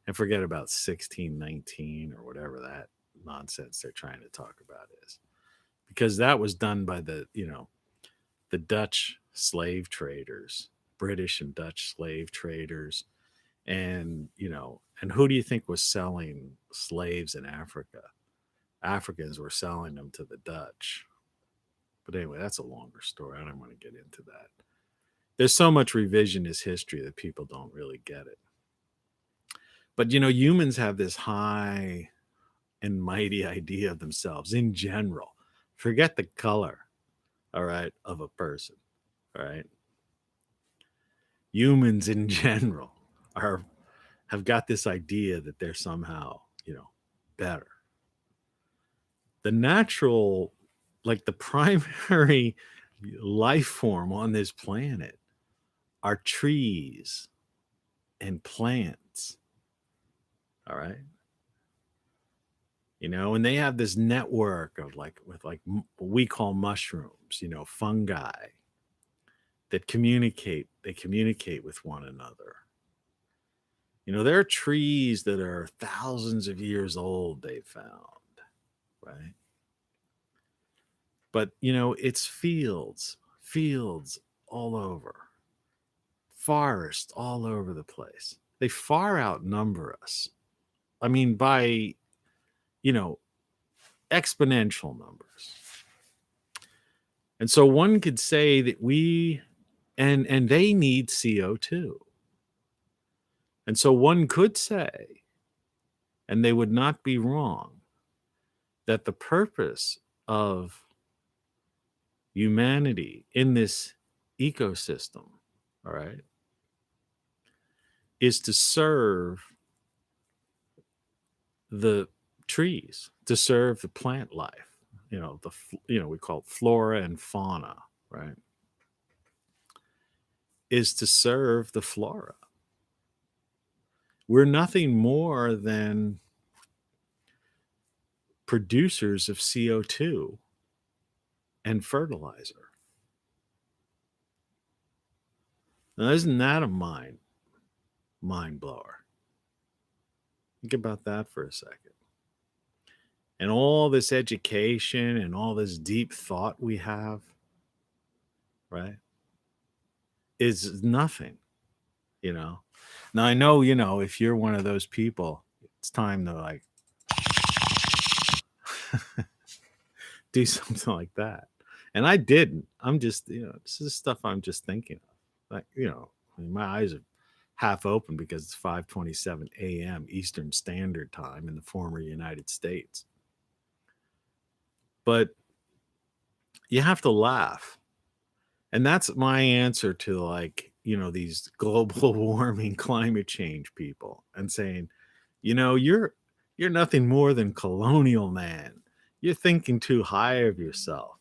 And forget about 1619 or whatever that nonsense they're trying to talk about is. Because that was done by the Dutch slave traders, British and Dutch slave traders. And, and who do you think was selling slaves in Africa? Africans were selling them to the Dutch. But anyway, that's a longer story. I don't want to get into that. There's so much revisionist history that people don't really get it. But, humans have this high and mighty idea of themselves in general. Forget the color, all right, of a person, all right? Humans in general have got this idea that they're somehow, better. The natural, like the primary life form on this planet are trees and plants. All right. And they have this network of what we call mushrooms, fungi that communicate. They communicate with one another. There are trees that are thousands of years old, they found, right? But, it's fields all over, forests all over the place. They far outnumber us. I mean, by, exponential numbers. And so one could say that and they need CO2. And so one could say, and they would not be wrong, that the purpose of humanity in this ecosystem, all right, is to serve the trees, to serve the plant life, we call it flora and fauna, right? Is to serve the flora. We're nothing more than producers of CO2 and fertilizer. Now, isn't that a mind blower? Think about that for a second. And all this education and all this deep thought we have, right, is nothing, Now, I know, if you're one of those people, it's time to do something like that. And I didn't. I'm just, this is stuff I'm just thinking of. My eyes are half open because it's 5:27 a.m. Eastern Standard Time in the former United States. But you have to laugh. And that's my answer to these global warming, climate change people, and saying, you're nothing more than colonial man. You're thinking too high of yourself.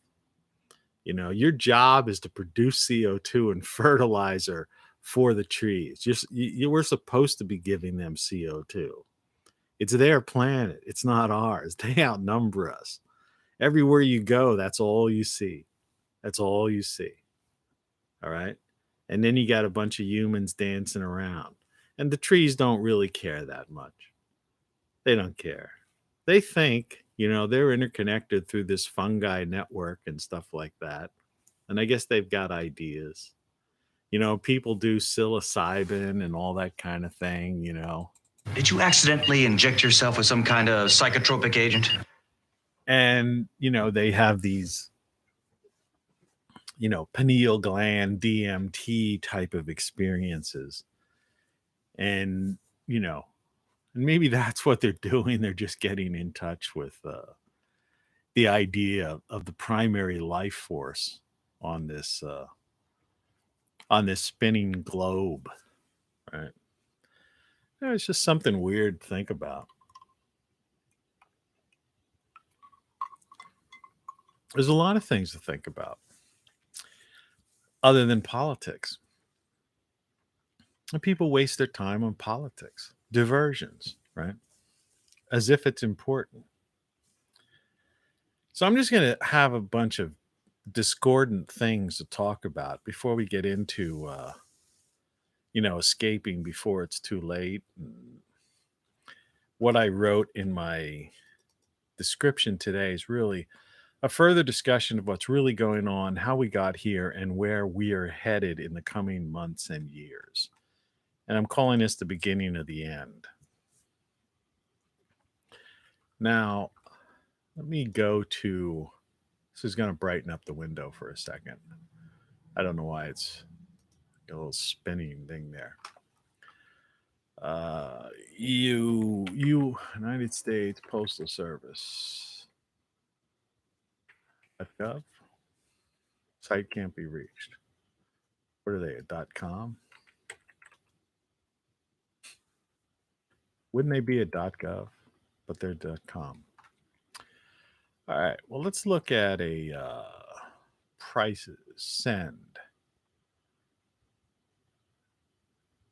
Your job is to produce CO2 and fertilizer for the trees. You were supposed to be giving them CO2. It's their planet. It's not ours. They outnumber us. Everywhere you go, that's all you see. That's all you see. All right. And then you got a bunch of humans dancing around. And the trees don't really care that much. They don't care. They think, they're interconnected through this fungi network and stuff like that. And I guess they've got ideas. People do psilocybin and all that kind of thing, Did you accidentally inject yourself with some kind of psychotropic agent? And, they have these, pineal gland DMT type of experiences. And, and maybe that's what they're doing. They're just getting in touch with the idea of the primary life force on this spinning globe, right? It's just something weird to think about. There's a lot of things to think about other than politics. And people waste their time on politics, diversions, right? As if it's important. So I'm just going to have a bunch of discordant things to talk about before we get into, escaping before it's too late. What I wrote in my description today is really a further discussion of what's really going on, how we got here, and where we are headed in the coming months and years. And I'm calling this the beginning of the end. Now, let me go to, this is going to brighten up the window for a second. I don't know why it's a little spinning thing there. United States Postal Service. .gov. Site can't be reached. What are they, a .com? Wouldn't they be a .gov? But they're .com. All right, well, let's look at a prices. Send.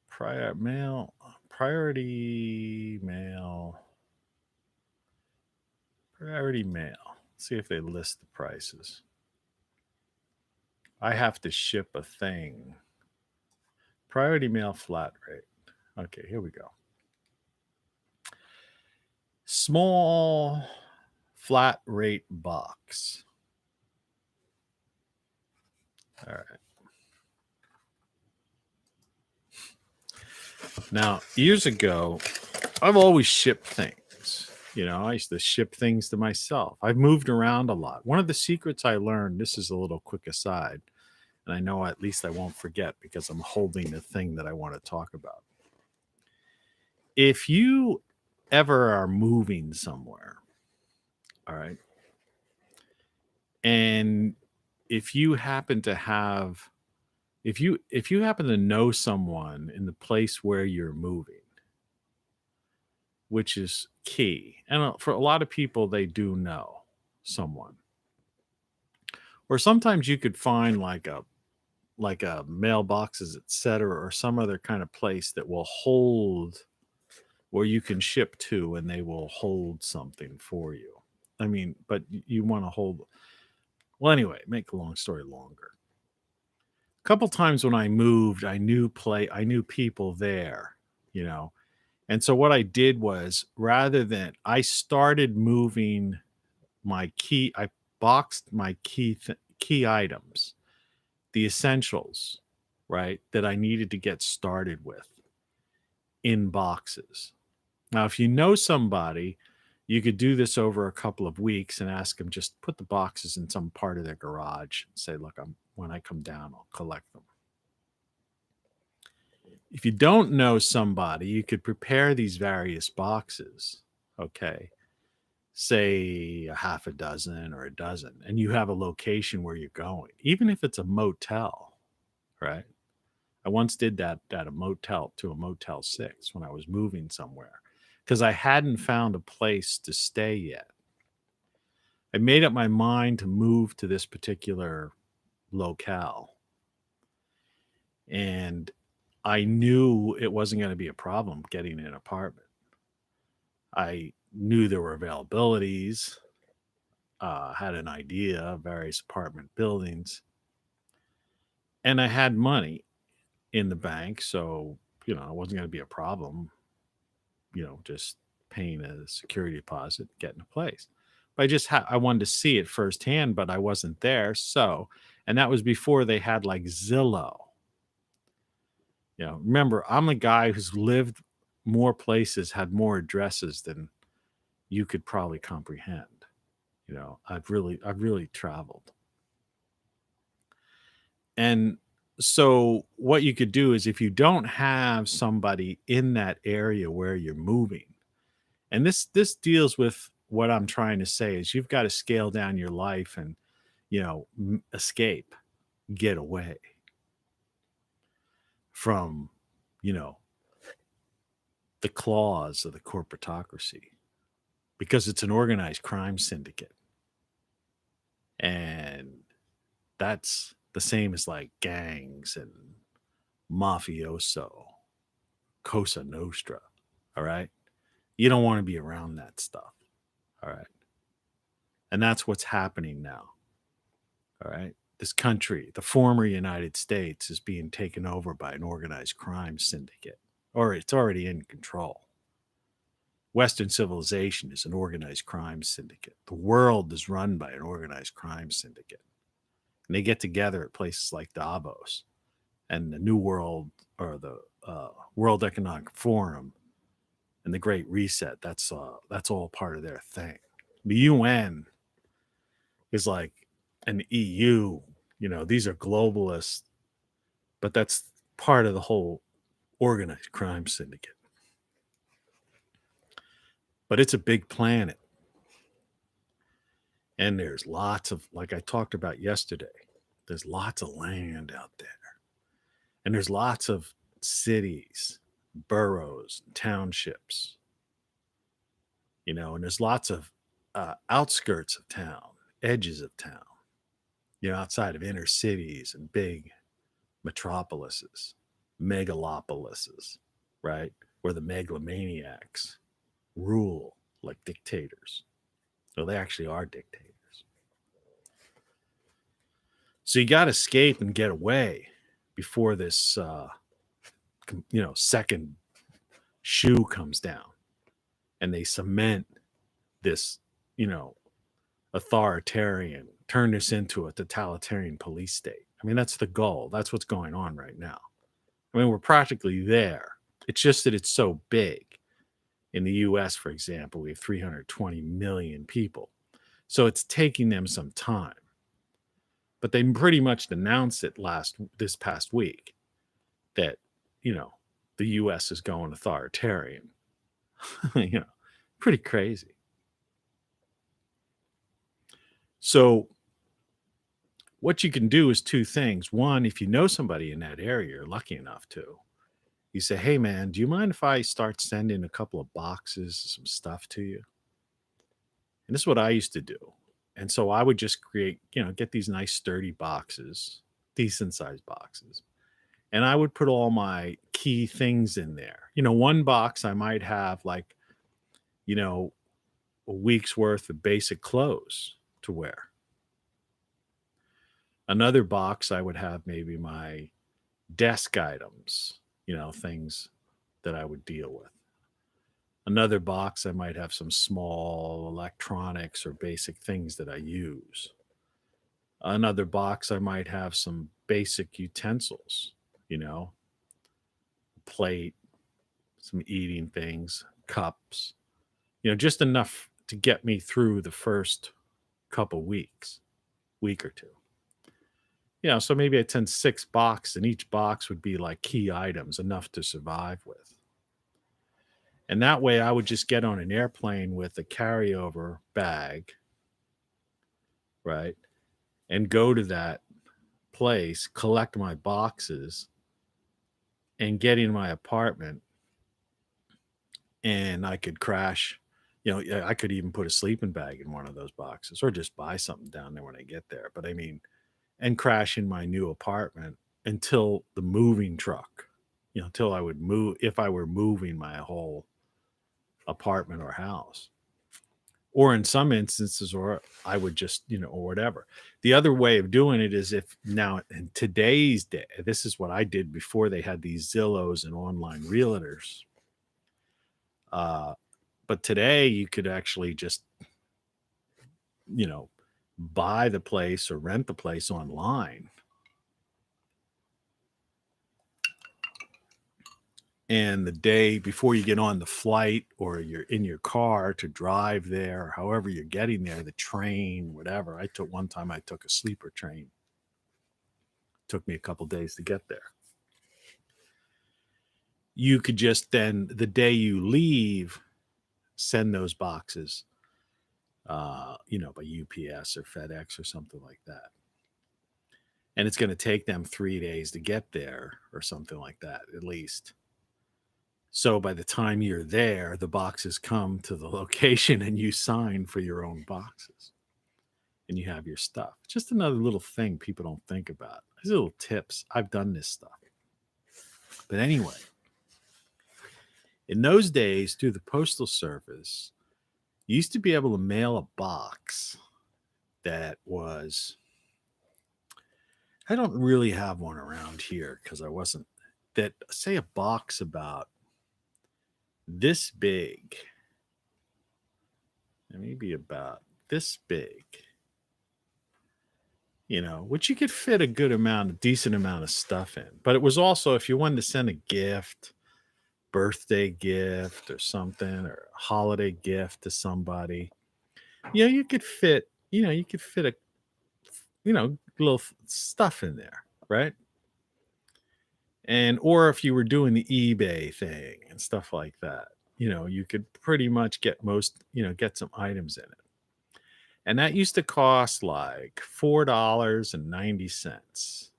Priority mail. See if they list the prices. I have to ship a thing. Priority mail flat rate. Okay, here we go. Small flat rate box. All right. Now, years ago, I've always shipped things. I used to ship things to myself. I've moved around a lot. One of the secrets I learned, this is a little quick aside, and I know at least I won't forget because I'm holding the thing that I want to talk about. If you ever are moving somewhere, all right, and if you happen to have, if you happen to know someone in the place where you're moving, which is key. And for a lot of people, they do know someone. Or sometimes you could find like a mailboxes, etc., or some other kind of place that will hold where you can ship to and they will hold something for you. I mean, but you want to hold. Well, anyway, make a long story longer. A couple times when I moved, I knew people there, And so what I did was, rather than, I started moving my key, I boxed my key items, the essentials, right, that I needed to get started with in boxes. Now, if you know somebody, you could do this over a couple of weeks and ask them just put the boxes in some part of their garage and say, look, when I come down, I'll collect them. If you don't know somebody, you could prepare these various boxes, okay, say a half a dozen or a dozen, and you have a location where you're going, even if it's a motel, right? I once did that at a Motel 6 when I was moving somewhere because I hadn't found a place to stay yet. I made up my mind to move to this particular locale, and I knew it wasn't going to be a problem getting an apartment. I knew there were availabilities, had an idea of various apartment buildings, and I had money in the bank. So, it wasn't going to be a problem, just paying a security deposit, getting a place. But I wanted to see it firsthand, but I wasn't there. So, and that was before they had like Zillow. Remember, I'm a guy who's lived more places, had more addresses than you could probably comprehend. I've really traveled. And so what you could do is, if you don't have somebody in that area where you're moving, and this deals with what I'm trying to say, is you've got to scale down your life and, escape, get away from, the claws of the corporatocracy, because it's an organized crime syndicate. And that's the same as like gangs and mafioso, Cosa Nostra. All right. You don't want to be around that stuff. All right. And that's what's happening now. All right. this country, the former United States, is being taken over by an organized crime syndicate, or it's already in control. Western civilization is an organized crime syndicate. The world is run by an organized crime syndicate. And they get together at places like Davos and the New World, or the World Economic Forum and the Great Reset. That's all part of their thing. The UN is like an EU. These are globalists, but that's part of the whole organized crime syndicate. But it's a big planet. And there's lots of, like I talked about yesterday, there's lots of land out there. And there's lots of cities, boroughs, townships, and there's lots of outskirts of town, edges of town, outside of inner cities and big metropolises, megalopolises, right? Where the megalomaniacs rule like dictators. So they actually are dictators. So you got to escape and get away before this, second shoe comes down and they cement this, authoritarian, turn this into a totalitarian police state. I mean, that's the goal. That's what's going on right now. I mean, we're practically there. It's just that it's so big. In the US, for example, we have 320 million people. So it's taking them some time. But they pretty much announced it this past week that, the US is going authoritarian. Pretty crazy. So what you can do is two things. One, if you know somebody in that area, you're lucky enough to, you say, hey, man, do you mind if I start sending a couple of boxes, some stuff to you? And this is what I used to do. And so I would just create, get these nice sturdy boxes, decent sized boxes. And I would put all my key things in there. One box I might have like, a week's worth of basic clothes to wear. Another box I would have maybe my desk items, things that I would deal with. Another box I might have some small electronics or basic things that I use. Another box I might have some basic utensils, plate, some eating things, cups, just enough to get me through the first couple weeks, week or two. So maybe I'd send 6 boxes, and each box would be like key items, enough to survive with. And that way I would just get on an airplane with a carryover bag, right? And go to that place, collect my boxes, and get in my apartment. And I could crash, I could even put a sleeping bag in one of those boxes or just buy something down there when I get there. But I mean, and crash in my new apartment until the moving truck, until I would move, if I were moving my whole apartment or house. Or in some instances, or I would just, or whatever. The other way of doing it is if now in today's day, this is what I did before they had these Zillows and online realtors. But today you could actually just, buy the place or rent the place online. And the day before you get on the flight or you're in your car to drive there, or however you're getting there, the train, whatever. I took a sleeper train. It took me a couple days to get there. You could just then, the day you leave, send those boxes, by UPS or FedEx or something like that. And it's going to take them 3 days to get there or something like that, at least. So by the time you're there, the boxes come to the location and you sign for your own boxes and you have your stuff. Just another little thing people don't think about. These little tips. I've done this stuff. But anyway, in those days, through the Postal Service, you used to be able to mail a box that was I don't really have one around here because I wasn't that say a box about this big, maybe about this big, which you could fit a decent amount of stuff in. But it was also if you wanted to send a gift, birthday gift or something, or a holiday gift to somebody, you could fit, a, little stuff in there, right? And or if you were doing the eBay thing and stuff like that, you could pretty much get get some items in it. And that used to cost like $4.90.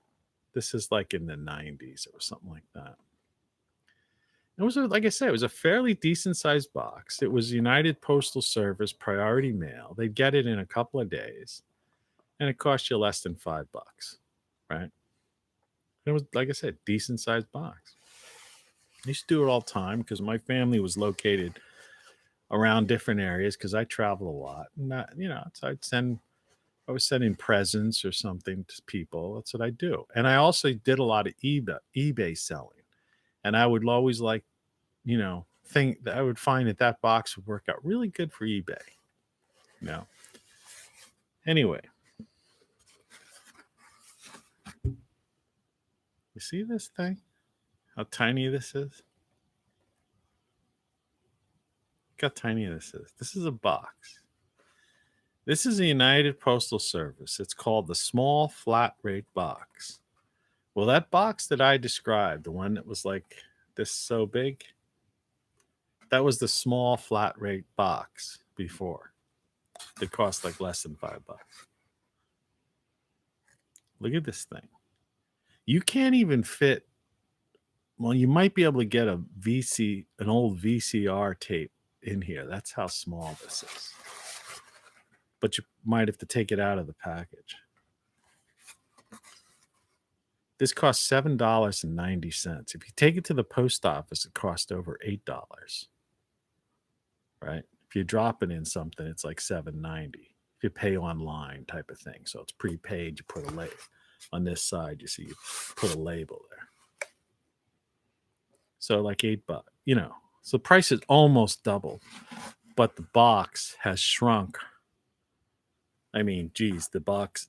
This is like in the 90s or something like that. It was, like I said, it was a fairly decent sized box. It was United Postal Service priority mail. They'd get it in a couple of days, and it cost you less than $5, right? It was, like I said, decent sized box. I used to do it all the time because my family was located around different areas because I travel a lot. And that, so I was sending presents or something to people. That's what I do. And I also did a lot of eBay selling. And I would always think that I would find that box would work out really good for eBay. Anyway. You see this thing? How tiny this is? Look how tiny this is. This is a box. This is a United Postal Service. It's called the small flat rate box. Well, that box that I described, the one that was like this so big, that was the small flat rate box before. It cost like less than $5. Look at this thing. You can't even fit. Well, you might be able to get an old VCR tape in here. That's how small this is. But you might have to take it out of the package. This costs $7.90. If you take it to the post office, it costs over $8. Right? If you drop it in something, it's like $7.90. If you pay online type of thing. So it's prepaid. You put a label on this side. You see, you put a label there. So like $8. So the price is almost doubled, but the box has shrunk. I mean, geez, the box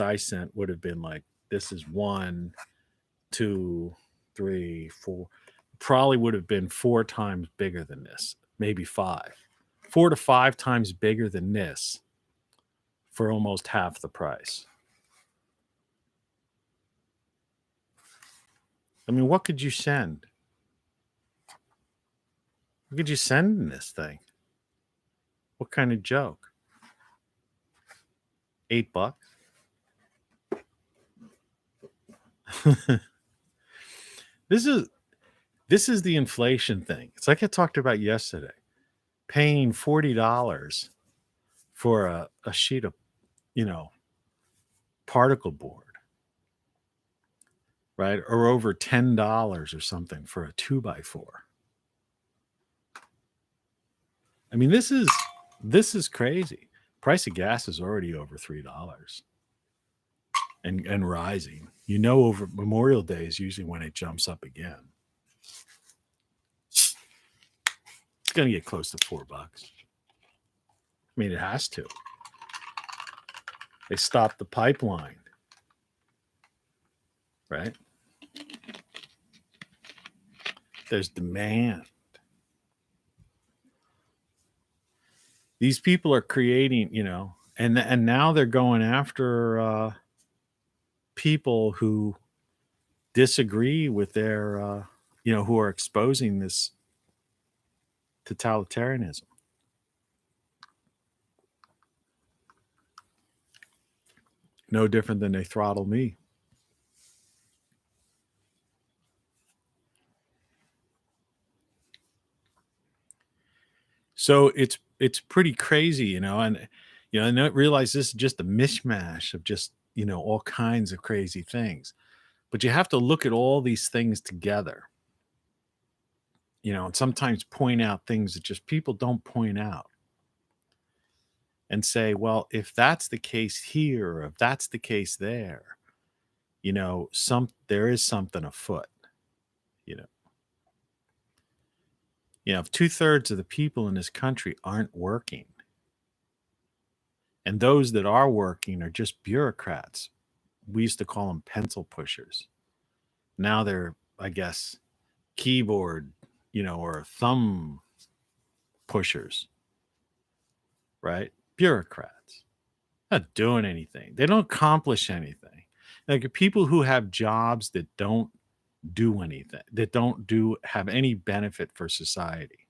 I sent would have been like, this is 1, 2, 3, 4. Probably would have been 4 times bigger than this, maybe 5. 4 to 5 times bigger than this for almost half the price. I mean, what could you send? What could you send in this thing? What kind of joke? $8? This is the inflation thing. It's like I talked about yesterday. Paying $40 for a sheet of, particle board. Right? Or over $10 or something for a 2x4. I mean, this is crazy. Price of gas is already over $3 and rising. Over Memorial Day is usually when it jumps up again. It's going to get close to $4. I mean, it has to. They stopped the pipeline, right? There's demand. These people are creating, and now they're going after people who disagree with their, who are exposing this totalitarianism. No different than they throttle me. So it's pretty crazy, and I don't realize this is just a mishmash of just, all kinds of crazy things. But you have to look at all these things together, and sometimes point out things that just people don't point out. And say, well, if that's the case here, or if that's the case there, there is something afoot. You know, if 2/3 of the people in this country aren't working, and those that are working are just bureaucrats. We used to call them pencil pushers. Now they're, I guess, keyboard, or thumb pushers, right? Bureaucrats. Not doing anything. They don't accomplish anything. Like people who have jobs that don't do anything, that have any benefit for society,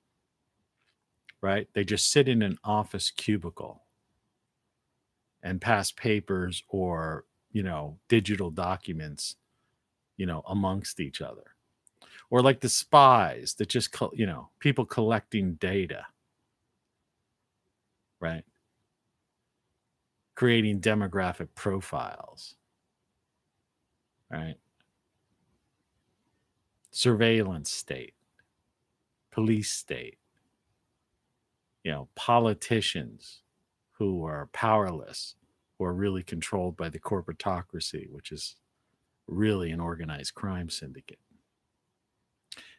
right? They just sit in an office cubicle and pass papers or, digital documents, amongst each other. Or like the spies that just, people collecting data, right? Creating demographic profiles, right? Surveillance state, police state, politicians who are powerless, who are really controlled by the corporatocracy, which is really an organized crime syndicate.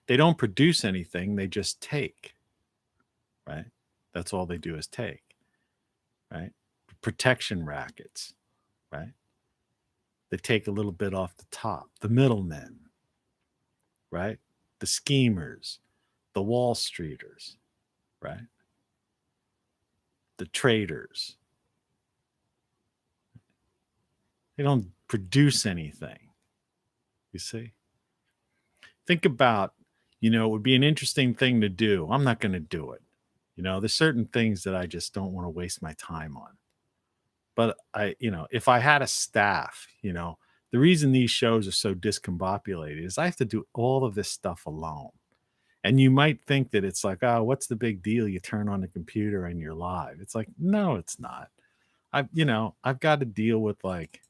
They don't produce anything, they just take, right? That's all they do is take, right? Protection rackets, right? They take a little bit off the top. The middlemen, right? The schemers, the Wall Streeters, right? The traders. They don't produce anything, you see? Think about, it would be an interesting thing to do. I'm not going to do it. There's certain things that I just don't want to waste my time on. But if I had a staff, the reason these shows are so discombobulated is I have to do all of this stuff alone. And you might think that it's like, oh, what's the big deal? You turn on the computer and you're live. It's like, no, it's not. I've got to deal with like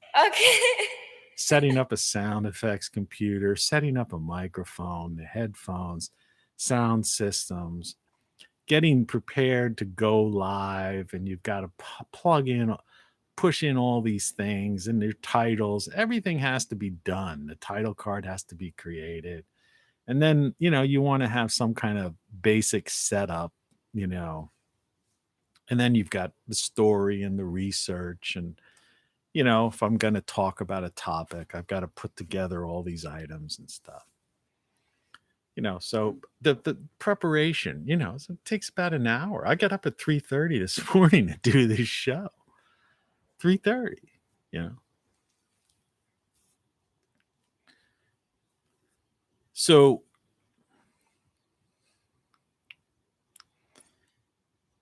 setting up a sound effects computer, setting up a microphone, the headphones, sound systems, getting prepared to go live, and you've got to plug in, push in all these things and their titles. Everything has to be done. The title card has to be created. And then, you want to have some kind of basic setup, and then you've got the story and the research. And, if I'm going to talk about a topic, I've got to put together all these items and stuff. So the preparation, so it takes about an hour. I got up at 3:30 this morning to do this show. 3:30, So,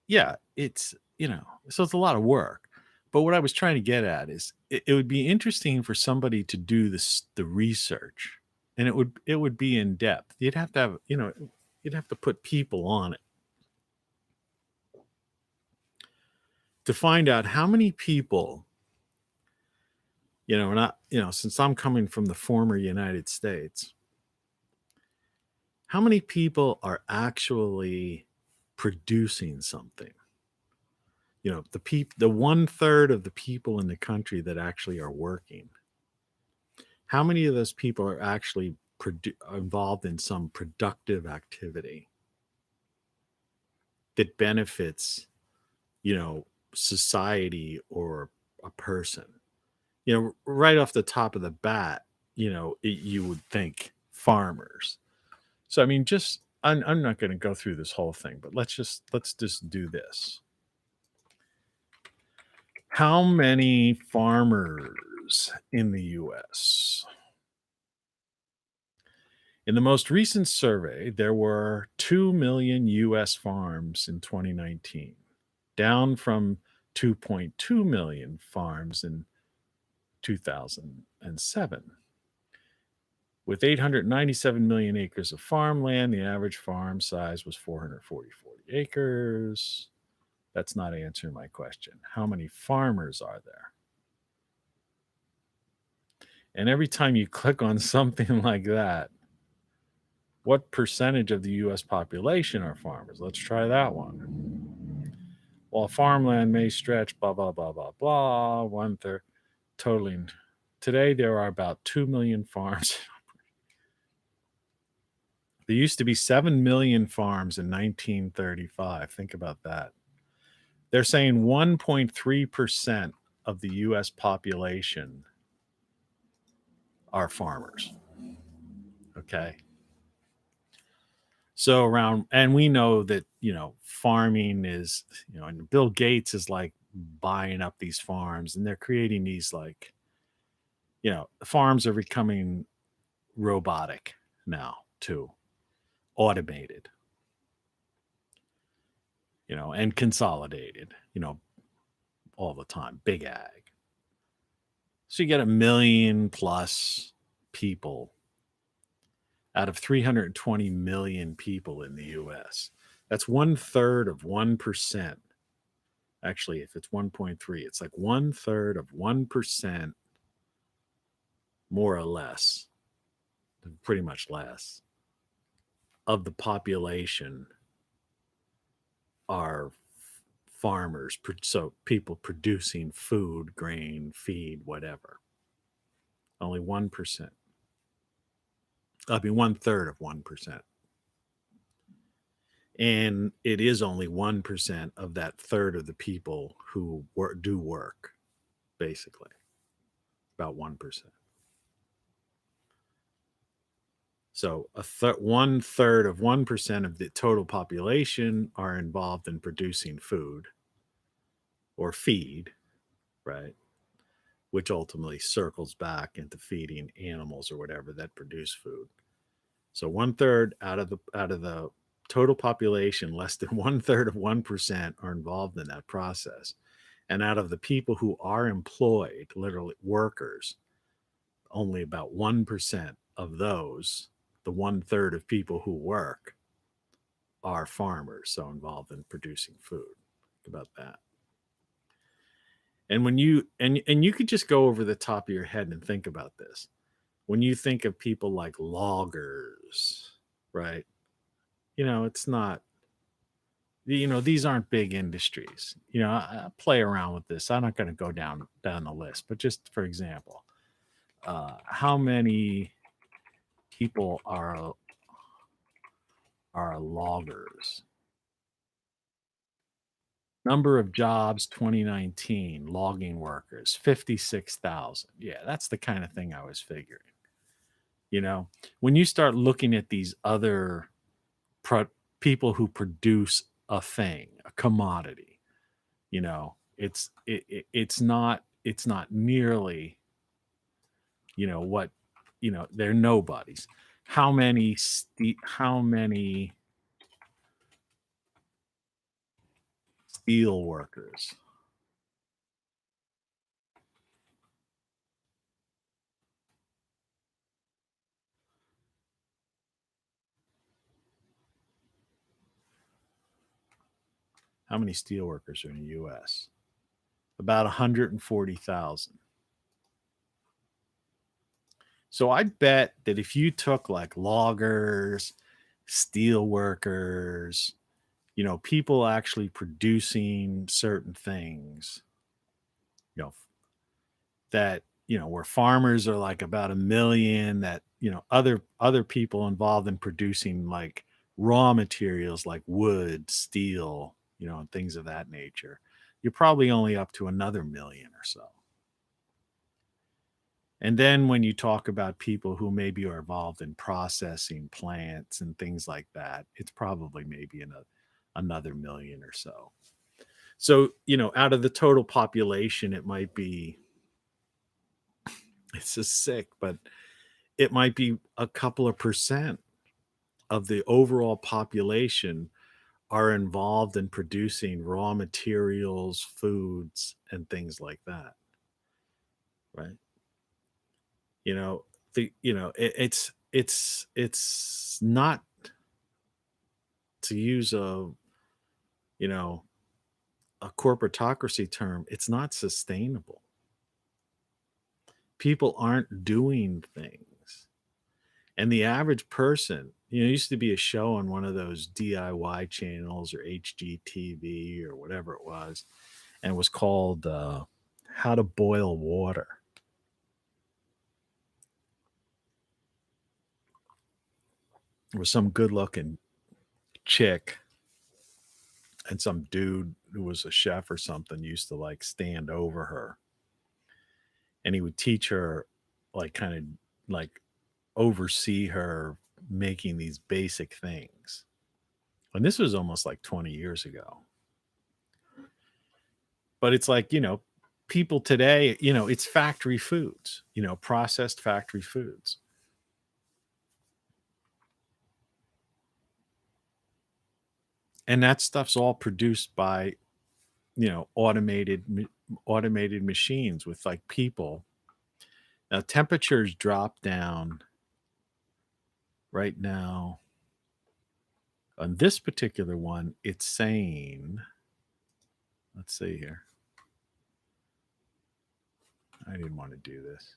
yeah, it's, so it's a lot of work. But what I was trying to get at is it would be interesting for somebody to do the research, and it would be in depth. You'd have to have, you'd have to put people on it to find out how many people, since I'm coming from the former United States, how many people are actually producing something? The 1/3 of the people in the country that actually are working. How many of those people are actually involved in some productive activity that benefits, society or a person? Right off the top of the bat, you would think farmers. So, I mean, I'm not going to go through this whole thing, but let's just do this. How many farmers in the U.S.? In the most recent survey, there were 2 million U.S. farms in 2019, down from 2.2 million farms in 2007. With 897 million acres of farmland, the average farm size was 440 acres. That's not answering my question. How many farmers are there? And every time you click on something like that, what percentage of the U.S. population are farmers? Let's try that one. While farmland may stretch, blah, blah, blah, blah, blah, 1/3, totaling today there are about 2 million farms. There used to be 7 million farms in 1935. Think about that. They're saying 1.3% of the US population are farmers. Okay. So around, and we know that, farming is, and Bill Gates is like buying up these farms and they're creating these like, farms are becoming robotic now too, automated, and consolidated, all the time, big ag. So you get 1 million plus people out of 320 million people in the US. That's 1/3 of 1%. Actually, if it's 1.3, it's like 1/3 of 1%, more or less, pretty much less, of the population are farmers. So people producing food, grain, feed, whatever. Only 1%. 1/3 of 1%. And it is only 1% of that third of the people who do work, basically. About 1%. So 1/3 of 1% of the total population are involved in producing food or feed, right? Which ultimately circles back into feeding animals or whatever that produce food. So 1/3 out of the total population, less than 1/3 of 1% are involved in that process. And out of the people who are employed, literally workers, only about 1% of those, the 1/3 of people who work, are farmers, so involved in producing food. Think about that. And when you you could just go over the top of your head and think about this. When you think of people like loggers, right? It's not, these aren't big industries. I play around with this. I'm not going to go down the list, but just for example, how many people are loggers? Number of jobs 2019, logging workers, 56,000. Yeah, that's the kind of thing I was figuring. When you start looking at these other people who produce a thing, a commodity, it's not nearly, what, they're nobodies. How many steel workers? How many steel workers are in the US? About 140,000. So I bet that if you took like loggers, steel workers, people actually producing certain things, that, where farmers are like about 1 million, that, other people involved in producing like raw materials like wood, steel, and things of that nature, you're probably only up to another 1 million or so. And then when you talk about people who maybe are involved in processing plants and things like that, it's probably maybe another 1 million or so. So, out of the total population, it might be, it's just sick, but it might be a couple of percent of the overall population are involved in producing raw materials, foods, and things like that. Right. It's not, to use you know a corporatocracy term, it's not sustainable. People aren't doing things, and the average person, it used to be a show on one of those DIY channels or HGTV or whatever it was, and it was called How to Boil Water. There was some good looking chick, and some dude who was a chef or something used to like stand over her, and he would teach her, like, kind of like oversee her making these basic things. And this was almost like 20 years ago. But it's like, people today, it's factory foods, processed factory foods. And that stuff's all produced by, automated machines with like people. Now temperatures drop down right now. On this particular one, it's saying, let's see here. I didn't want to do this.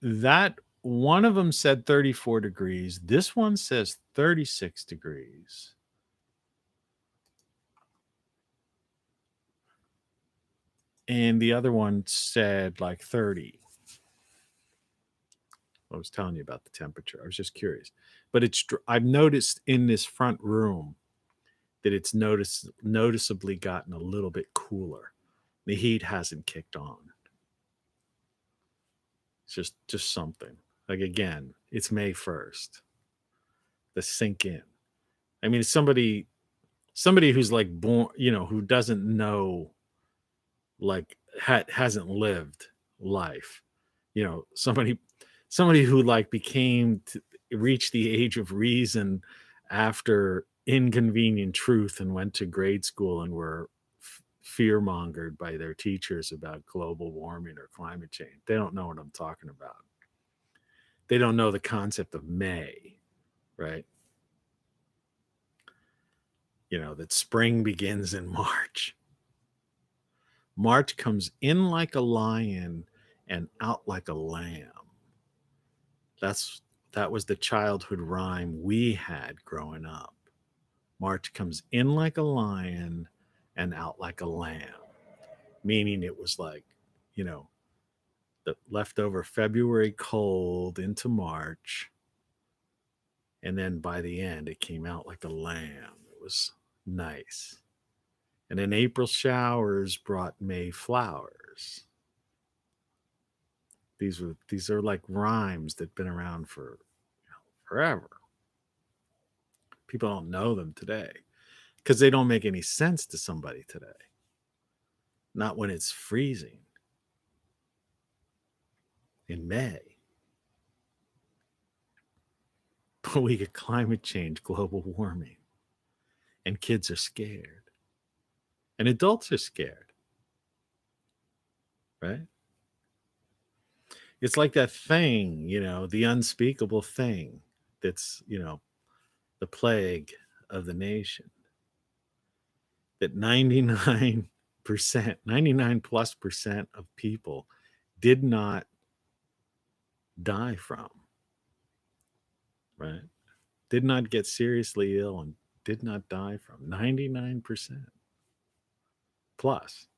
That one of them said 34 degrees. This one says 36 degrees. And the other one said like 30. I was telling you about the temperature. I was just curious. But I've noticed in this front room that it's noticeably gotten a little bit cooler. The heat hasn't kicked on. It's just something. Like, again, it's May 1st. The sink in. I mean, somebody who's like born, who doesn't know, like, hasn't lived life. Somebody who like reached the age of reason after Inconvenient Truth and went to grade school and were fear mongered by their teachers about global warming or climate change. They don't know what I'm talking about. They don't know the concept of May, right? That spring begins in March. March comes in like a lion and out like a lamb. That was the childhood rhyme we had growing up. March comes in like a lion and out like a lamb, meaning it was like, the leftover February cold into March. And then by the end, it came out like a lamb. It was nice. And then April showers brought May flowers. These are like rhymes that've been around for forever. People don't know them today because they don't make any sense to somebody today. Not when it's freezing in May. But we get climate change, global warming, and kids are scared. And adults are scared. Right? It's like that thing, the unspeakable thing that's, the plague of the nation. That 99%, 99+% of people did not die from. Right? Did not get seriously ill and did not die from. 99%. Plus,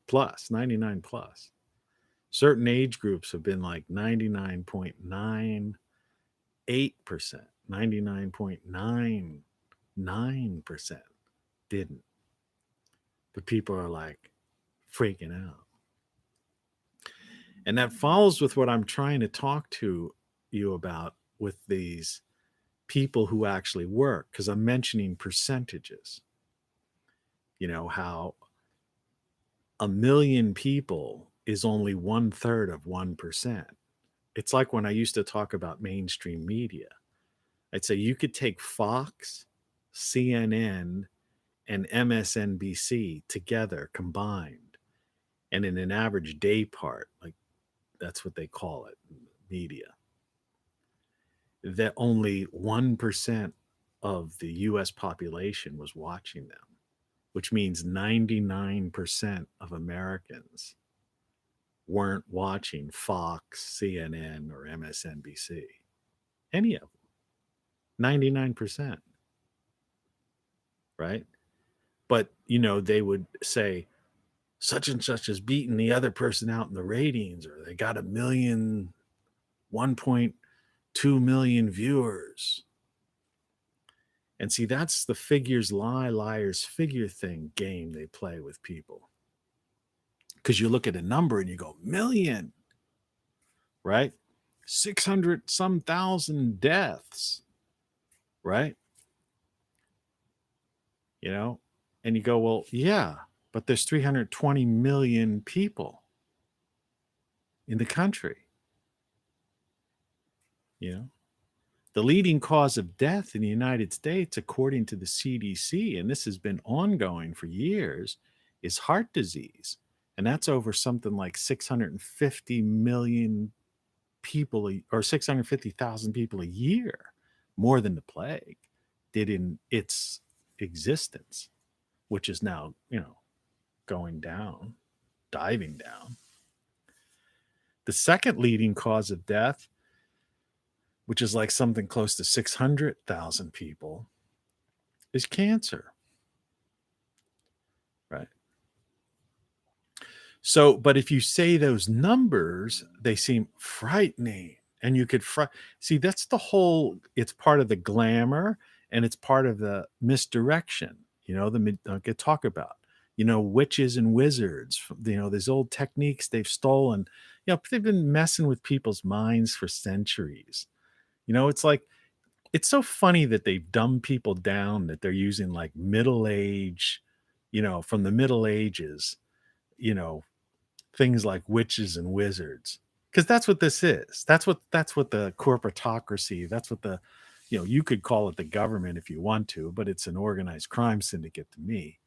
99 plus. Certain age groups have been like 99.98%, 99.99% didn't. But people are like freaking out. And that follows with what I'm trying to talk to you about with these people who actually work, because I'm mentioning percentages. How 1 million people is only 1/3 of 1%. It's like when I used to talk about mainstream media. I'd say you could take Fox, CNN, and MSNBC together combined, and in an average day part, like that's what they call it, media, that only 1% of the US population was watching them, which means 99% of Americans weren't watching Fox, CNN, or MSNBC. Any of them. 99%. Right? But, they would say, such and such has beaten the other person out in the ratings, or they got 1 million, 2 million viewers. And see, that's the figures lie, liars figure thing game they play with people. Because you look at a number and you go, million, right? 600 some thousand deaths, right? You know, and you go, well, yeah, but there's 320 million people in the country. You know, the leading cause of death in the United States, according to the CDC, and this has been ongoing for years, is heart disease. And that's over something like 650 million people, or 650,000 people a year, more than the plague did in its existence, which is now, going down, diving down. The second leading cause of death, which is like something close to 600,000 people, is cancer. Right. So, but if you say those numbers, they seem frightening. And you could see, that's the whole, it's part of the glamour and it's part of the misdirection, the talk about, witches and wizards, these old techniques they've stolen, they've been messing with people's minds for centuries. It's like, it's so funny that they've dumbed people down, that they're using like Middle Age, from the Middle Ages, things like witches and wizards, because that's what this is. That's what the corporatocracy, that's what the, you could call it the government if you want to, but it's an organized crime syndicate to me.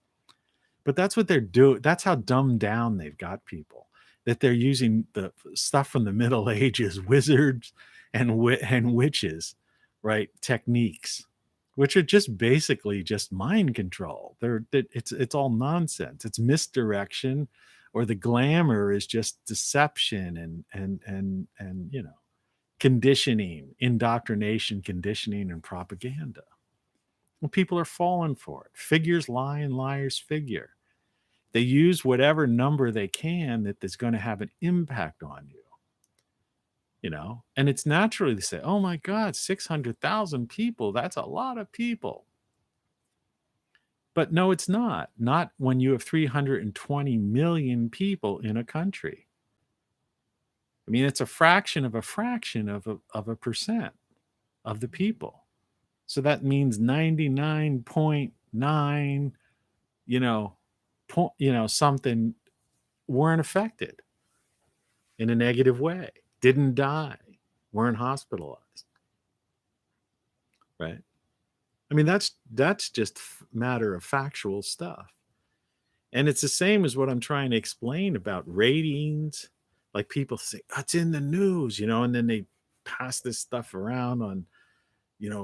But that's what they're doing. That's how dumbed down they've got people, that they're using the stuff from the Middle Ages, wizards and witches, right? Techniques, which are just basically just mind control. It's all nonsense. It's misdirection, or the glamour is just deception and conditioning, indoctrination, conditioning, and propaganda. Well, people are falling for it. Figures lie and liars figure. They use whatever number they can that is going to have an impact on you. And it's naturally to say, oh my God, 600,000 people, that's a lot of people. But no, it's not. Not when you have 320 million people in a country. I mean, it's a fraction of a fraction of a percent of the people. So that means 99.9, something weren't affected in a negative way, didn't die, weren't hospitalized. Right? I mean, that's just matter of factual stuff. And it's the same as what I'm trying to explain about ratings. Like people say, oh, it's in the news, and then they pass this stuff around on,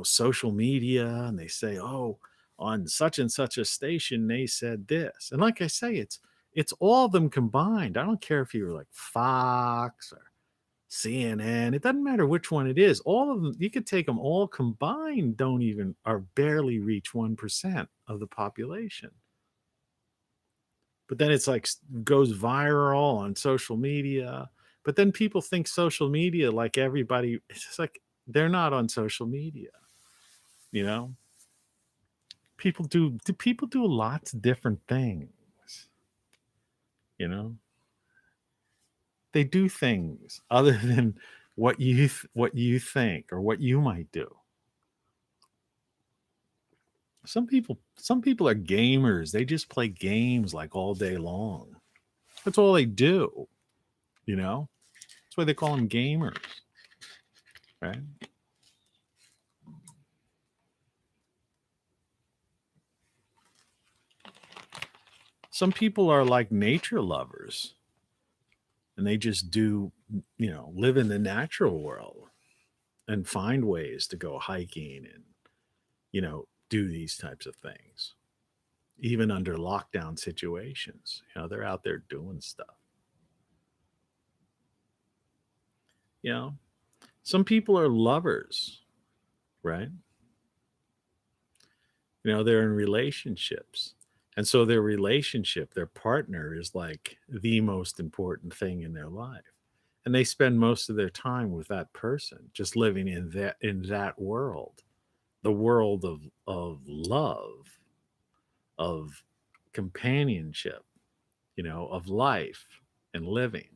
social media, and they say, oh, on such and such a station, they said this. And like I say, it's all of them combined. I don't care if you're like Fox or CNN. It doesn't matter which one it is. All of them, you could take them all combined, or barely reach 1% of the population. But then it's like goes viral on social media. But then people think social media, like everybody, it's just like they're not on social media. People do lots of different things. They do things other than what you think or what you might do. Some people are gamers. They just play games like all day long. That's all they do. That's why they call them gamers. Right? Some people are like nature lovers, and they just do, live in the natural world and find ways to go hiking and, do these types of things, even under lockdown situations. They're out there doing stuff. Some people are lovers, right? They're in relationships. And so their partner is like the most important thing in their life. And they spend most of their time with that person, just living in that world, the world of love, of companionship, of life and living.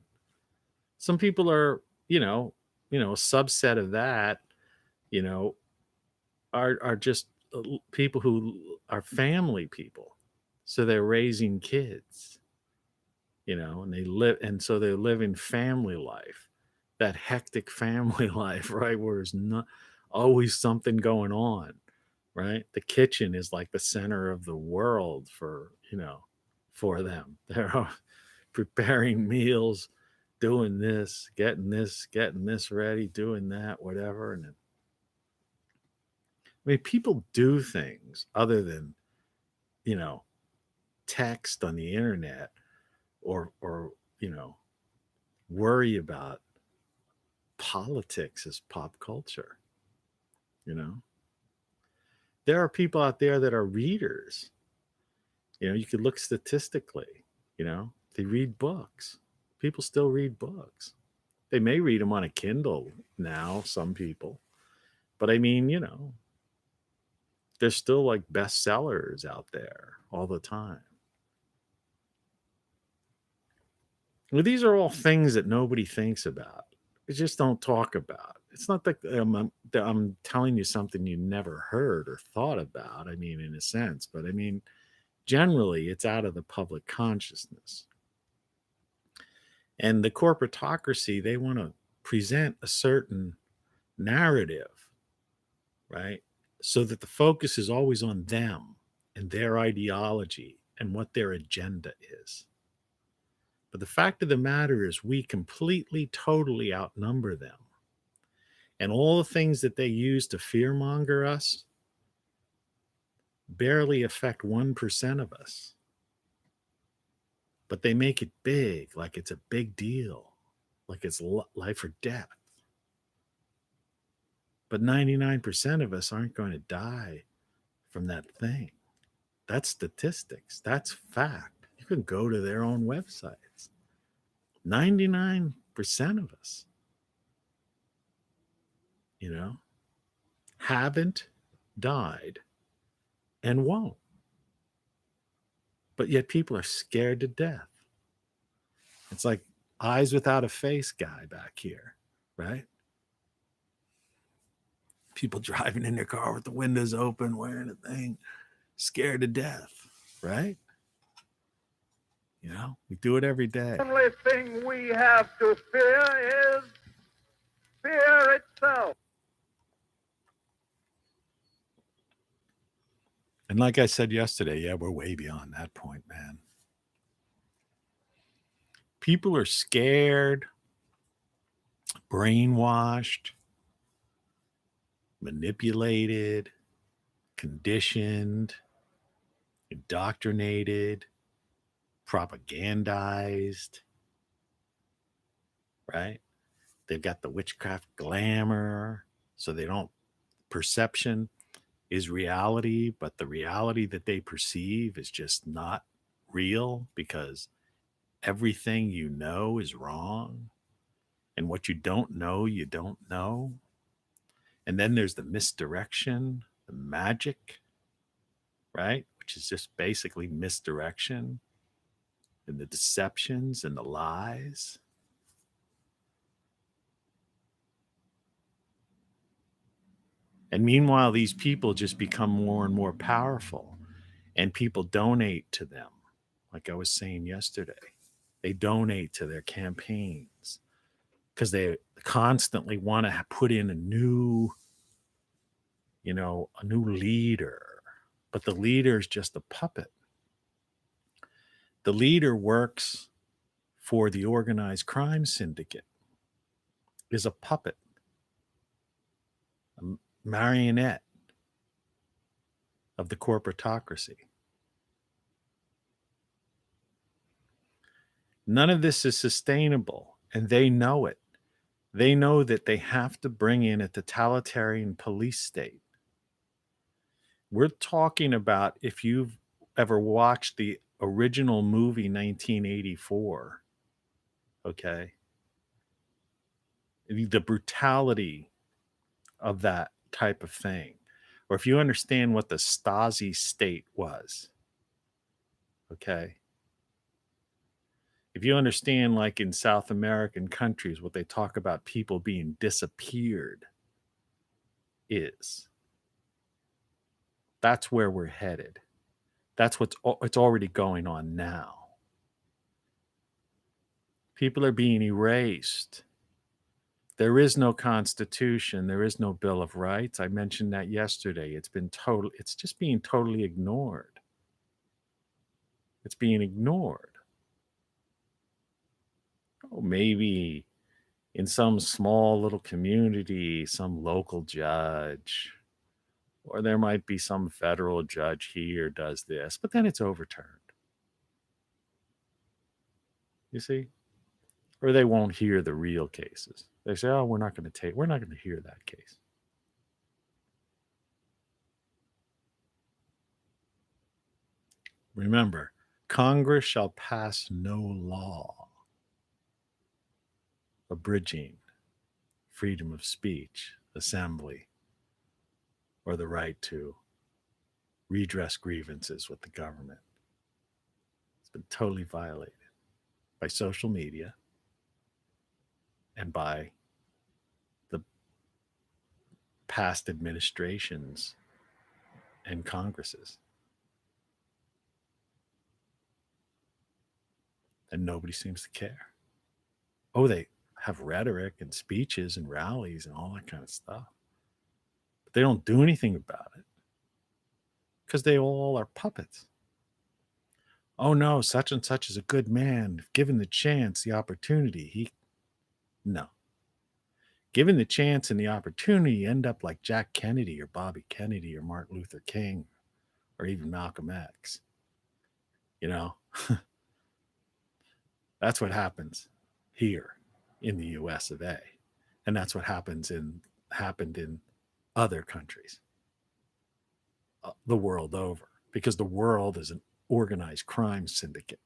Some people are, a subset of that, you know, are just people who are family people. So they're raising kids, and they live, and so they're living family life, that hectic family life, right? Where there's not always something going on, right? The kitchen is like the center of the world for them. They're preparing meals, doing this, getting this ready, doing that, whatever. And I mean, people do things other than, you know, text on the internet or worry about politics as pop culture. You know, there are people out there that are readers. You could look statistically, they read books. People still read books. They may read them on a Kindle now, some people. But I mean, there's still like bestsellers out there all the time. Well, these are all things that nobody thinks about. They just don't talk about. It's not that I'm telling you something you never heard or thought about. I mean, in a sense, but I mean, generally, it's out of the public consciousness. And the corporatocracy, they want to present a certain narrative, right? So that the focus is always on them and their ideology and what their agenda is. But the fact of the matter is, we completely, totally outnumber them. And all the things that they use to fearmonger us barely affect 1% of us. But they make it big, like it's a big deal, like it's life or death. But 99% of us aren't going to die from that thing. That's statistics. That's fact. You can go to their own websites. 99% of us, haven't died and won't. But yet people are scared to death. It's like eyes without a face guy back here, right? People driving in their car with the windows open, wearing a thing, scared to death, right? We do it every day. The only thing we have to fear is fear itself. And like I said yesterday, yeah, we're way beyond that point, man. People are scared, brainwashed, manipulated, conditioned, indoctrinated, propagandized, right? They've got the witchcraft glamour, so they don't, perception is reality, but the reality that they perceive is just not real because everything you know is wrong. And what you don't know, you don't know. And then there's the misdirection, the magic, right? Which is just basically misdirection, and the deceptions and the lies. And meanwhile, these people just become more and more powerful, and people donate to them. Like I was saying yesterday, they donate to their campaigns because they constantly want to put in a new leader. But the leader is just a puppet. The leader works for the organized crime syndicate, is a puppet, a marionette of the corporatocracy. None of this is sustainable, and they know it. They know that they have to bring in a totalitarian police state. We're talking about, if you've ever watched the original movie 1984, okay? the brutality of that type of thing, or if you understand what the Stasi state was, okay, if you understand, like in South American countries, what they talk about people being disappeared is, that's where we're headed. That's it's already going on now. People are being erased. There is no constitution. There is no Bill of Rights. I mentioned that yesterday. It's just being totally ignored. It's being ignored. Oh, maybe in some small little community, some local judge, or there might be some federal judge here does this, but then it's overturned. You see? Or they won't hear the real cases. They say, "Oh, we're not going to hear that case." Remember, Congress shall pass no law abridging freedom of speech, assembly, or the right to redress grievances with the government. It's been totally violated by social media and by the past administrations and Congresses. And nobody seems to care. Oh, they have rhetoric and speeches and rallies and all that kind of stuff. But they don't do anything about it because they all are puppets. Oh no, such and such is a good man. If given the chance, the opportunity, no. Given the chance and the opportunity, you end up like Jack Kennedy or Bobby Kennedy or Martin Luther King or even Malcolm X. You know, that's what happens here in the US of A. And that's what happened in other countries the world over, because the world is an organized crime syndicate.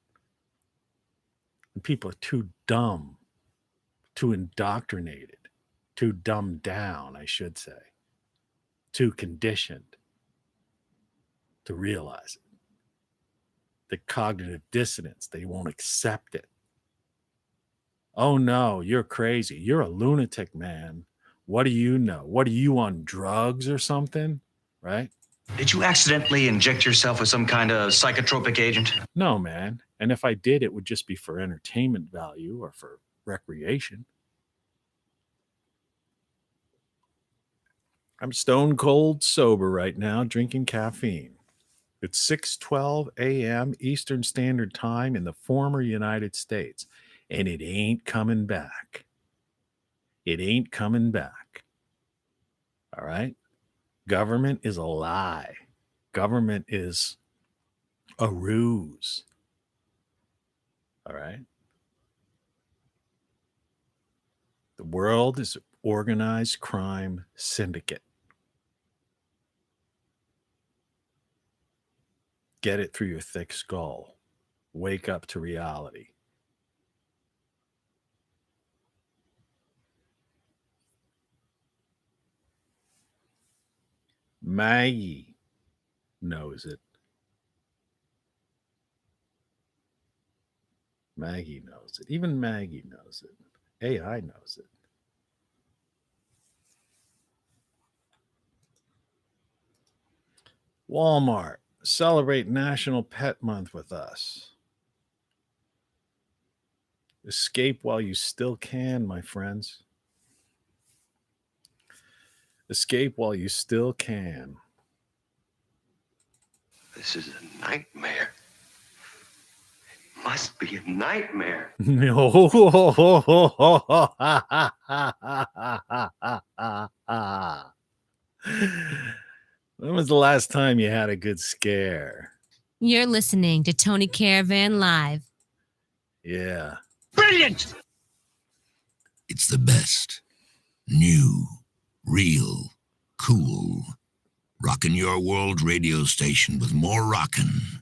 And people are too dumb, too indoctrinated, too dumbed down, I should say, too conditioned to realize it. The cognitive dissonance, they won't accept it. Oh no, you're crazy. You're a lunatic, man. What do you know? What are you, on drugs or something? Right? Did you accidentally inject yourself with some kind of psychotropic agent? No, man. And if I did, it would just be for entertainment value or for recreation. I'm stone cold sober right now, drinking caffeine. It's 6:12 a.m. Eastern Standard Time in the former United States, and it ain't coming back. It ain't coming back. All right? Government is a lie. Government is a ruse. All right? The world is an organized crime syndicate. Get it through your thick skull. Wake up to reality. Maggie knows it. Maggie knows it. Even Maggie knows it. AI knows it. Walmart, celebrate National Pet Month with us. Escape while you still can, my friends. Escape while you still can. This is a nightmare. It must be a nightmare. When was the last time you had a good scare? You're listening to Tony Caravan Live. Yeah. Brilliant! It's the best. New, real, cool. Rockin' your world radio station with more rockin'.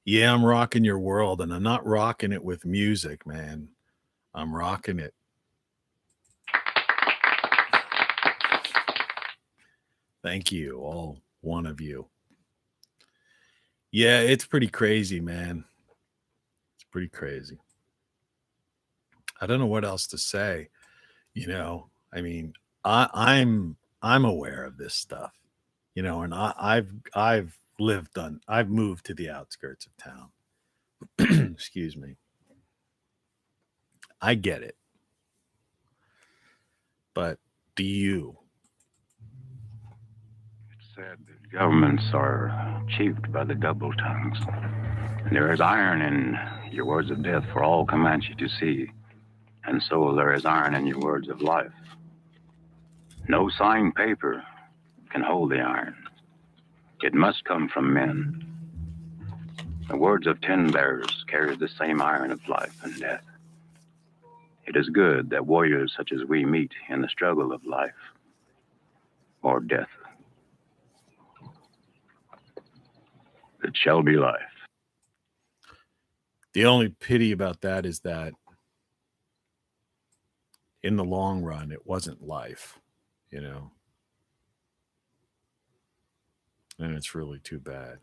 Yeah, I'm rocking your world, and I'm not rocking it with music, man. I'm rocking it Thank you, all one of you. Yeah, it's pretty crazy, man. It's pretty crazy. I don't know what else to say. I mean, I'm aware of this stuff, and I've moved to the outskirts of town. Excuse me. I get it. But do you? It's said that governments are achieved by the double tongues. There is iron in your words of death for all Comanche to see, and so there is iron in your words of life. No signed paper can hold the iron. It must come from men. The words of 10 bearers carry the same iron of life and death. It is good that warriors such as we meet in the struggle of life or death. It shall be life. The only pity about that is that in the long run, it wasn't life, and it's really too bad.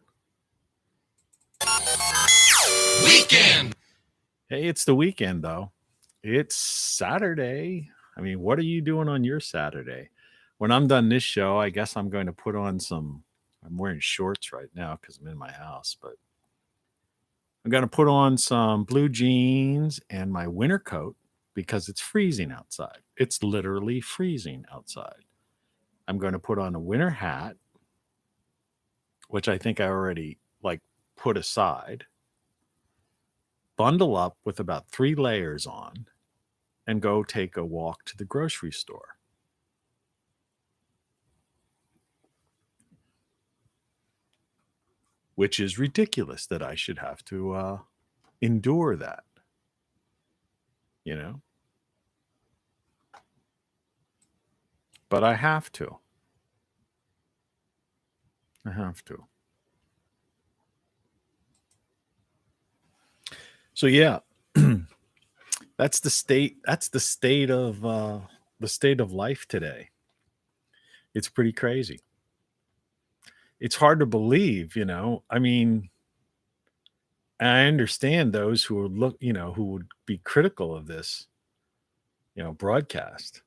Weekend. Hey, it's the weekend, though. It's Saturday. I mean, what are you doing on your Saturday? When I'm done this show, I guess I'm going to put on I'm wearing shorts right now because I'm in my house, but I'm going to put on some blue jeans and my winter coat because it's freezing outside. It's literally freezing outside. I'm going to put on a winter hat, which I think I already put aside, bundle up with about 3 layers on, and go take a walk to the grocery store. Which is ridiculous that I should have to endure that. But I have to. So yeah, that's the state of life today. It's pretty crazy. It's hard to believe, I mean, I understand those who who would be critical of this, broadcast.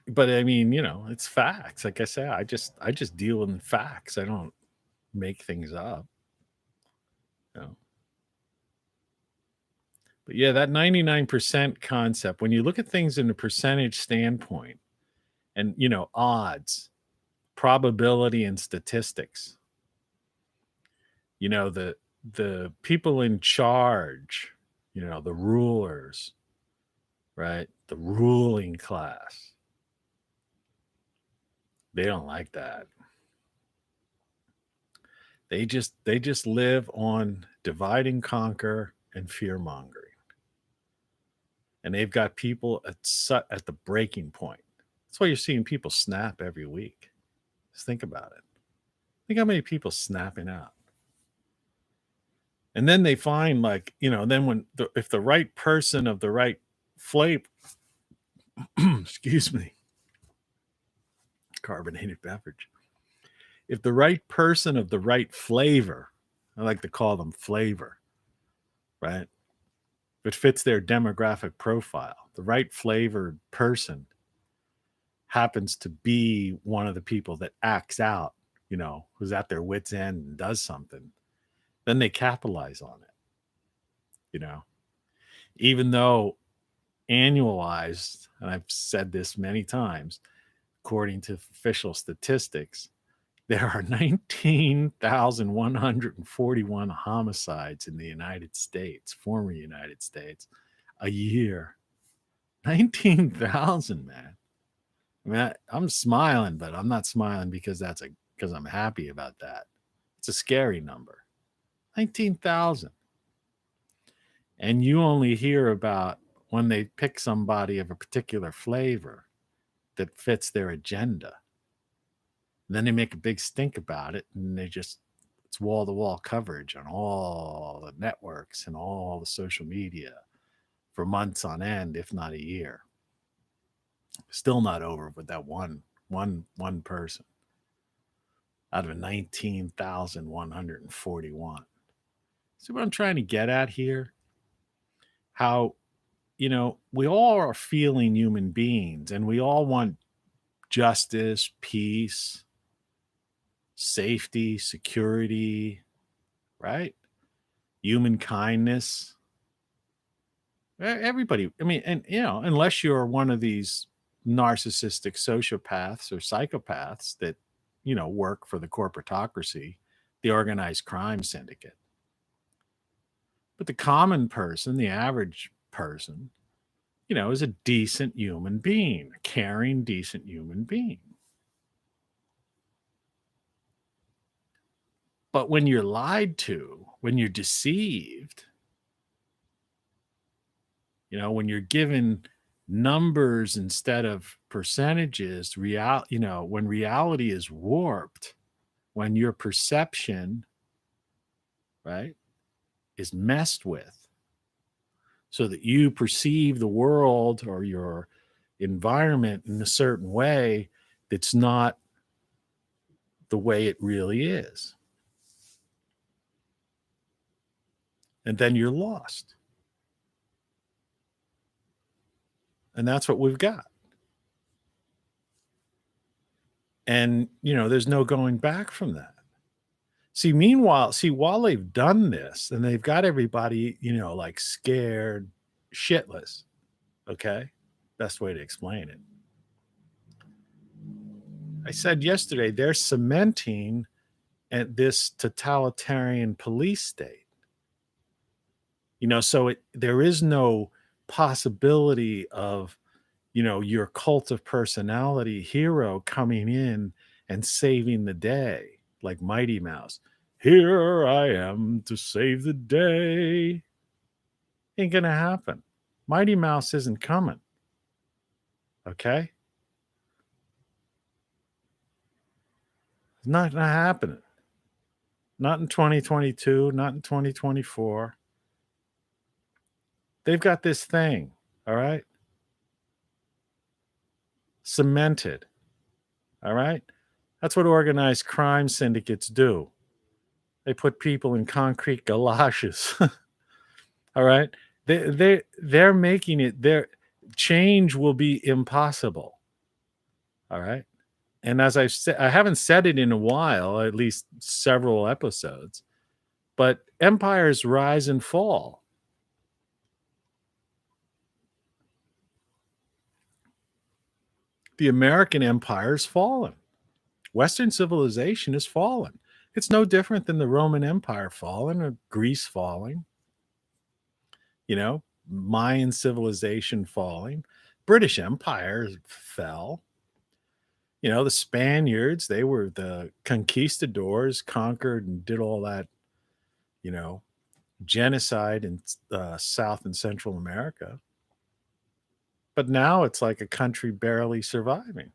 But I mean, it's facts. Like I say, I just deal in facts. I don't make things up. But yeah, that 99% concept, when you look at things in a percentage standpoint and, odds, probability and statistics, the people in charge, the rulers, right? The ruling class. They don't like that. They just live on divide and conquer and fear mongering. And they've got people at the breaking point. That's why you're seeing people snap every week. Just think about it. Think how many people snapping out. And then they find then if the right person of the right flavor, excuse me, carbonated beverage. If the right person of the right flavor, I like to call them flavor, right? If it fits their demographic profile, the right flavored person happens to be one of the people that acts out, who's at their wit's end and does something, then they capitalize on it, even though annualized, and I've said this many times, according to official statistics, there are 19,141 homicides in the United States, former United States, a year. 19,000, man. I mean, I'm smiling, but I'm not smiling because I'm happy about that. It's a scary number. 19,000. And you only hear about when they pick somebody of a particular flavor that fits their agenda. And then they make a big stink about it, and it's wall-to-wall coverage on all the networks and all the social media for months on end, if not a year. Still not over with that one one person out of 19,141. See what I'm trying to get at here? How, we all are feeling human beings and we all want justice, peace, safety, security, right? Human kindness. Everybody, I mean, and unless you're one of these narcissistic sociopaths or psychopaths that, work for the corporatocracy, the organized crime syndicate. But the common person, the average person, is a decent human being, a caring, decent human being. But when you're lied to, when you're deceived, when you're given numbers instead of percentages, when reality is warped, when your perception, right, is messed with, so that you perceive the world or your environment in a certain way that's not the way it really is. And then you're lost. And that's what we've got. And, there's no going back from that. While they've done this and they've got everybody, like scared shitless, okay? Best way to explain it. I said yesterday, they're cementing at this totalitarian police state. So there is no possibility of, your cult of personality hero coming in and saving the day like Mighty Mouse. Here I am to save the day. Ain't gonna happen. Mighty Mouse isn't coming. Okay? It's not gonna happen. Not in 2022, not in 2024. They've got this thing, all right? Cemented. All right? That's what organized crime syndicates do. They put people in concrete galoshes. All right? They're making it, their change will be impossible. All right? And as I've said, I haven't said it in a while, at least several episodes, but empires rise and fall. The American empire is fallen. Western civilization is fallen. It's no different than the Roman Empire falling or Greece falling. Mayan civilization falling. British Empire fell. The Spaniards, they were the conquistadors, conquered and did all that, genocide in South and Central America. But now it's like a country barely surviving.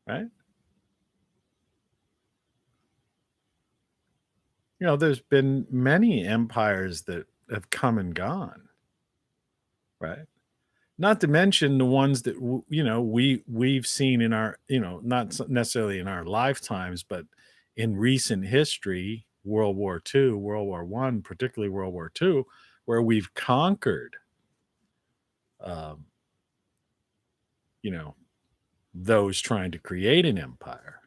Right? There's been many empires that have come and gone. Right? Not to mention the ones that, we've seen in our, not necessarily in our lifetimes, but in recent history, World War II, World War I, particularly World War II, where we've conquered, those trying to create an empire,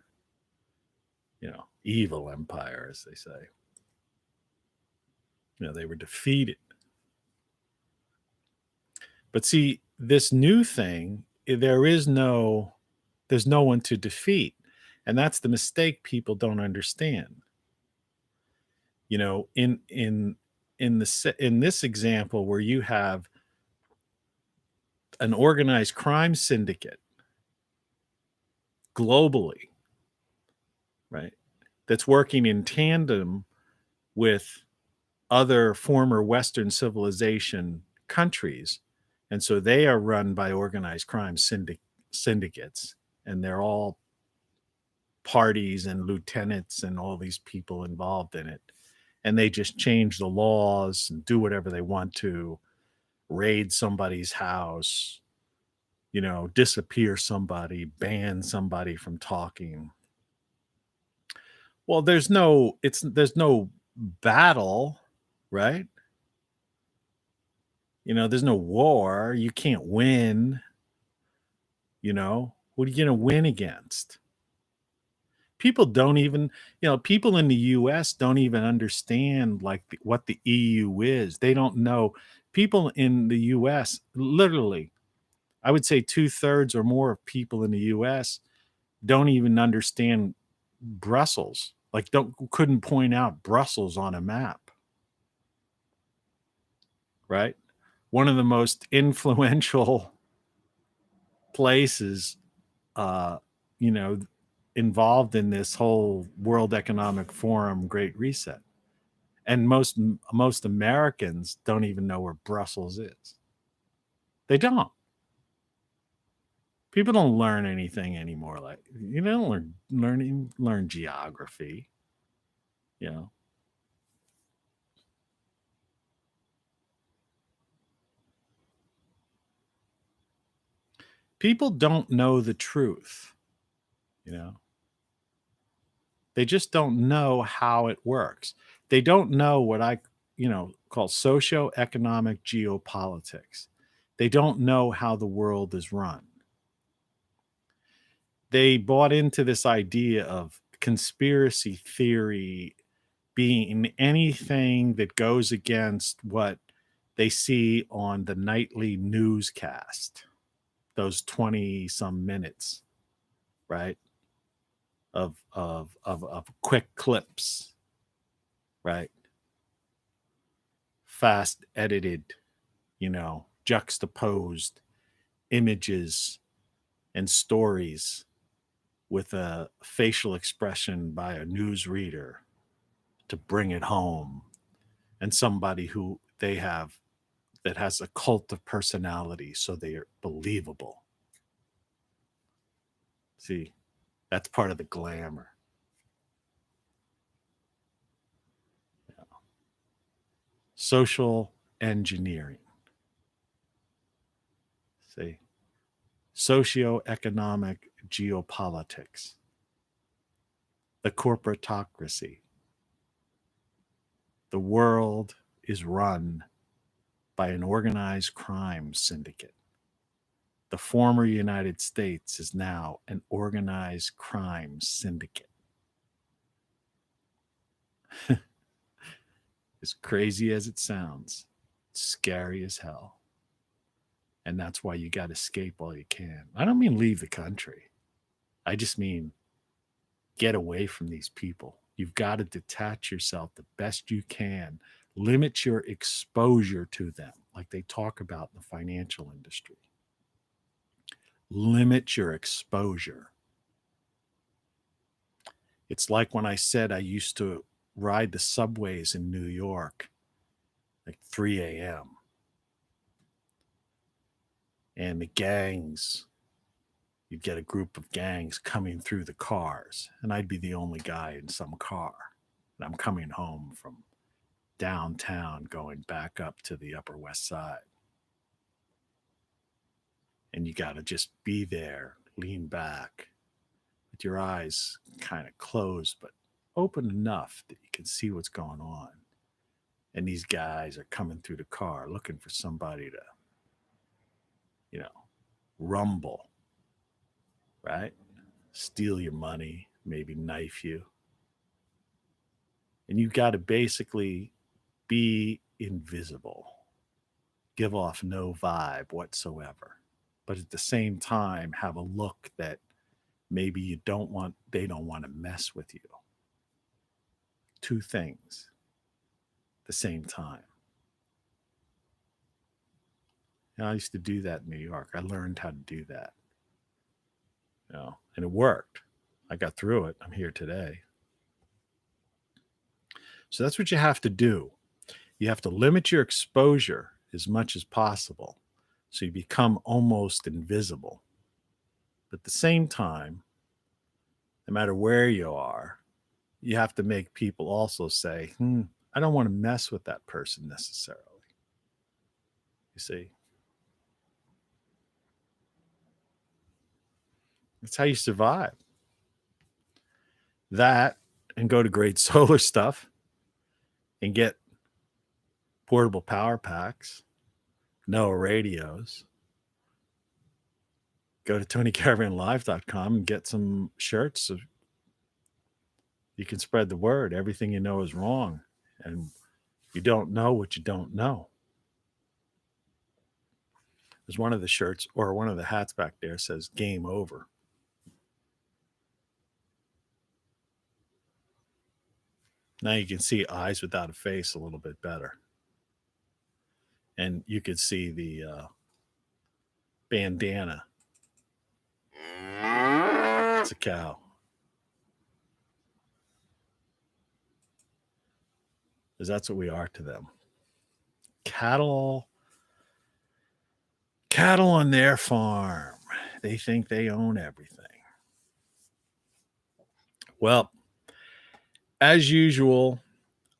evil empire, as they say. They were defeated. But see, this new thing, there's no one to defeat. And that's the mistake people don't understand. In this example where you have an organized crime syndicate globally, right, that's working in tandem with other former Western civilization countries. And so they are run by organized crime syndicates, and they're all parties and lieutenants and all these people involved in it. And they just change the laws and do whatever they want to, raid somebody's house, disappear somebody, ban somebody from talking. Well, there's no battle, right? There's no war. You can't win. What are you going to win against? People don't even, people in the US don't even understand like what the EU is. They don't know. People in the US, literally, I would say 2/3 or more of people in the US don't even understand Brussels. Like couldn't point out Brussels on a map. Right? One of the most influential places involved in this whole World Economic Forum Great Reset. And most Americans don't even know where Brussels is. They don't. People don't learn anything anymore. Like you don't learn geography. People don't know the truth. They just don't know how it works. They don't know what I call socioeconomic geopolitics. They don't know how the world is run. They bought into this idea of conspiracy theory being anything that goes against what they see on the nightly newscast, those 20 some minutes, right? Of quick clips, right? Fast edited, juxtaposed images and stories with a facial expression by a newsreader to bring it home, and somebody who they have that has a cult of personality, so they are believable. See, that's part of the glamour. Social engineering. See, socioeconomic geopolitics, the corporatocracy. The world is run by an organized crime syndicate. The former United States is now an organized crime syndicate. As crazy as it sounds, it's scary as hell. And that's why you got to escape while you can. I don't mean leave the country. I just mean get away from these people. You've got to detach yourself the best you can. Limit your exposure to them, like they talk about in the financial industry. Limit your exposure. It's like when I said I used to ride the subways in New York like 3 a.m. And the gangs, you'd get a group of gangs coming through the cars, and I'd be the only guy in some car. And I'm coming home from downtown going back up to the Upper West Side. And you got to just be there, lean back with your eyes kind of closed, but open enough that you can see what's going on. And these guys are coming through the car looking for somebody to, rumble, right? Steal your money, maybe knife you. And you've got to basically be invisible, give off no vibe whatsoever, but at the same time have a look that maybe they don't want to mess with you. Two things at the same time. I used to do that in New York. I learned how to do that. And it worked. I got through it. I'm here today. So that's what you have to do. You have to limit your exposure as much as possible so you become almost invisible. But at the same time, no matter where you are, you have to make people also say, I don't want to mess with that person necessarily. You see? That's how you survive. That and go to Great Solar Stuff and get portable power packs, NOAA radios. Go to TonyCaravanLive.com and get some shirts. So you can spread the word. Everything you know is wrong. And you don't know what you don't know. There's one of the shirts or one of the hats back there says game over. Now you can see eyes without a face a little bit better. And you could see the bandana. It's a cow. Because that's what we are to them. Cattle on their farm. They think they own everything. Well, as usual,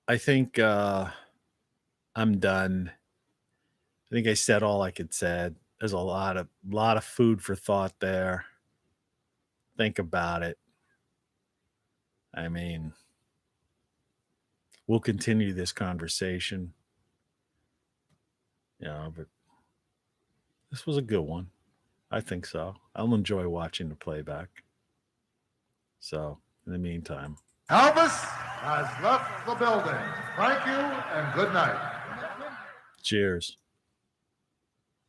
I think I'm done. I think I said all I could say. There's a lot of food for thought there. Think about it. I mean, we'll continue this conversation. Yeah, but this was a good one. I think so. I'll enjoy watching the playback. So, in the meantime, Elvis has left the building. Thank you and good night. Cheers.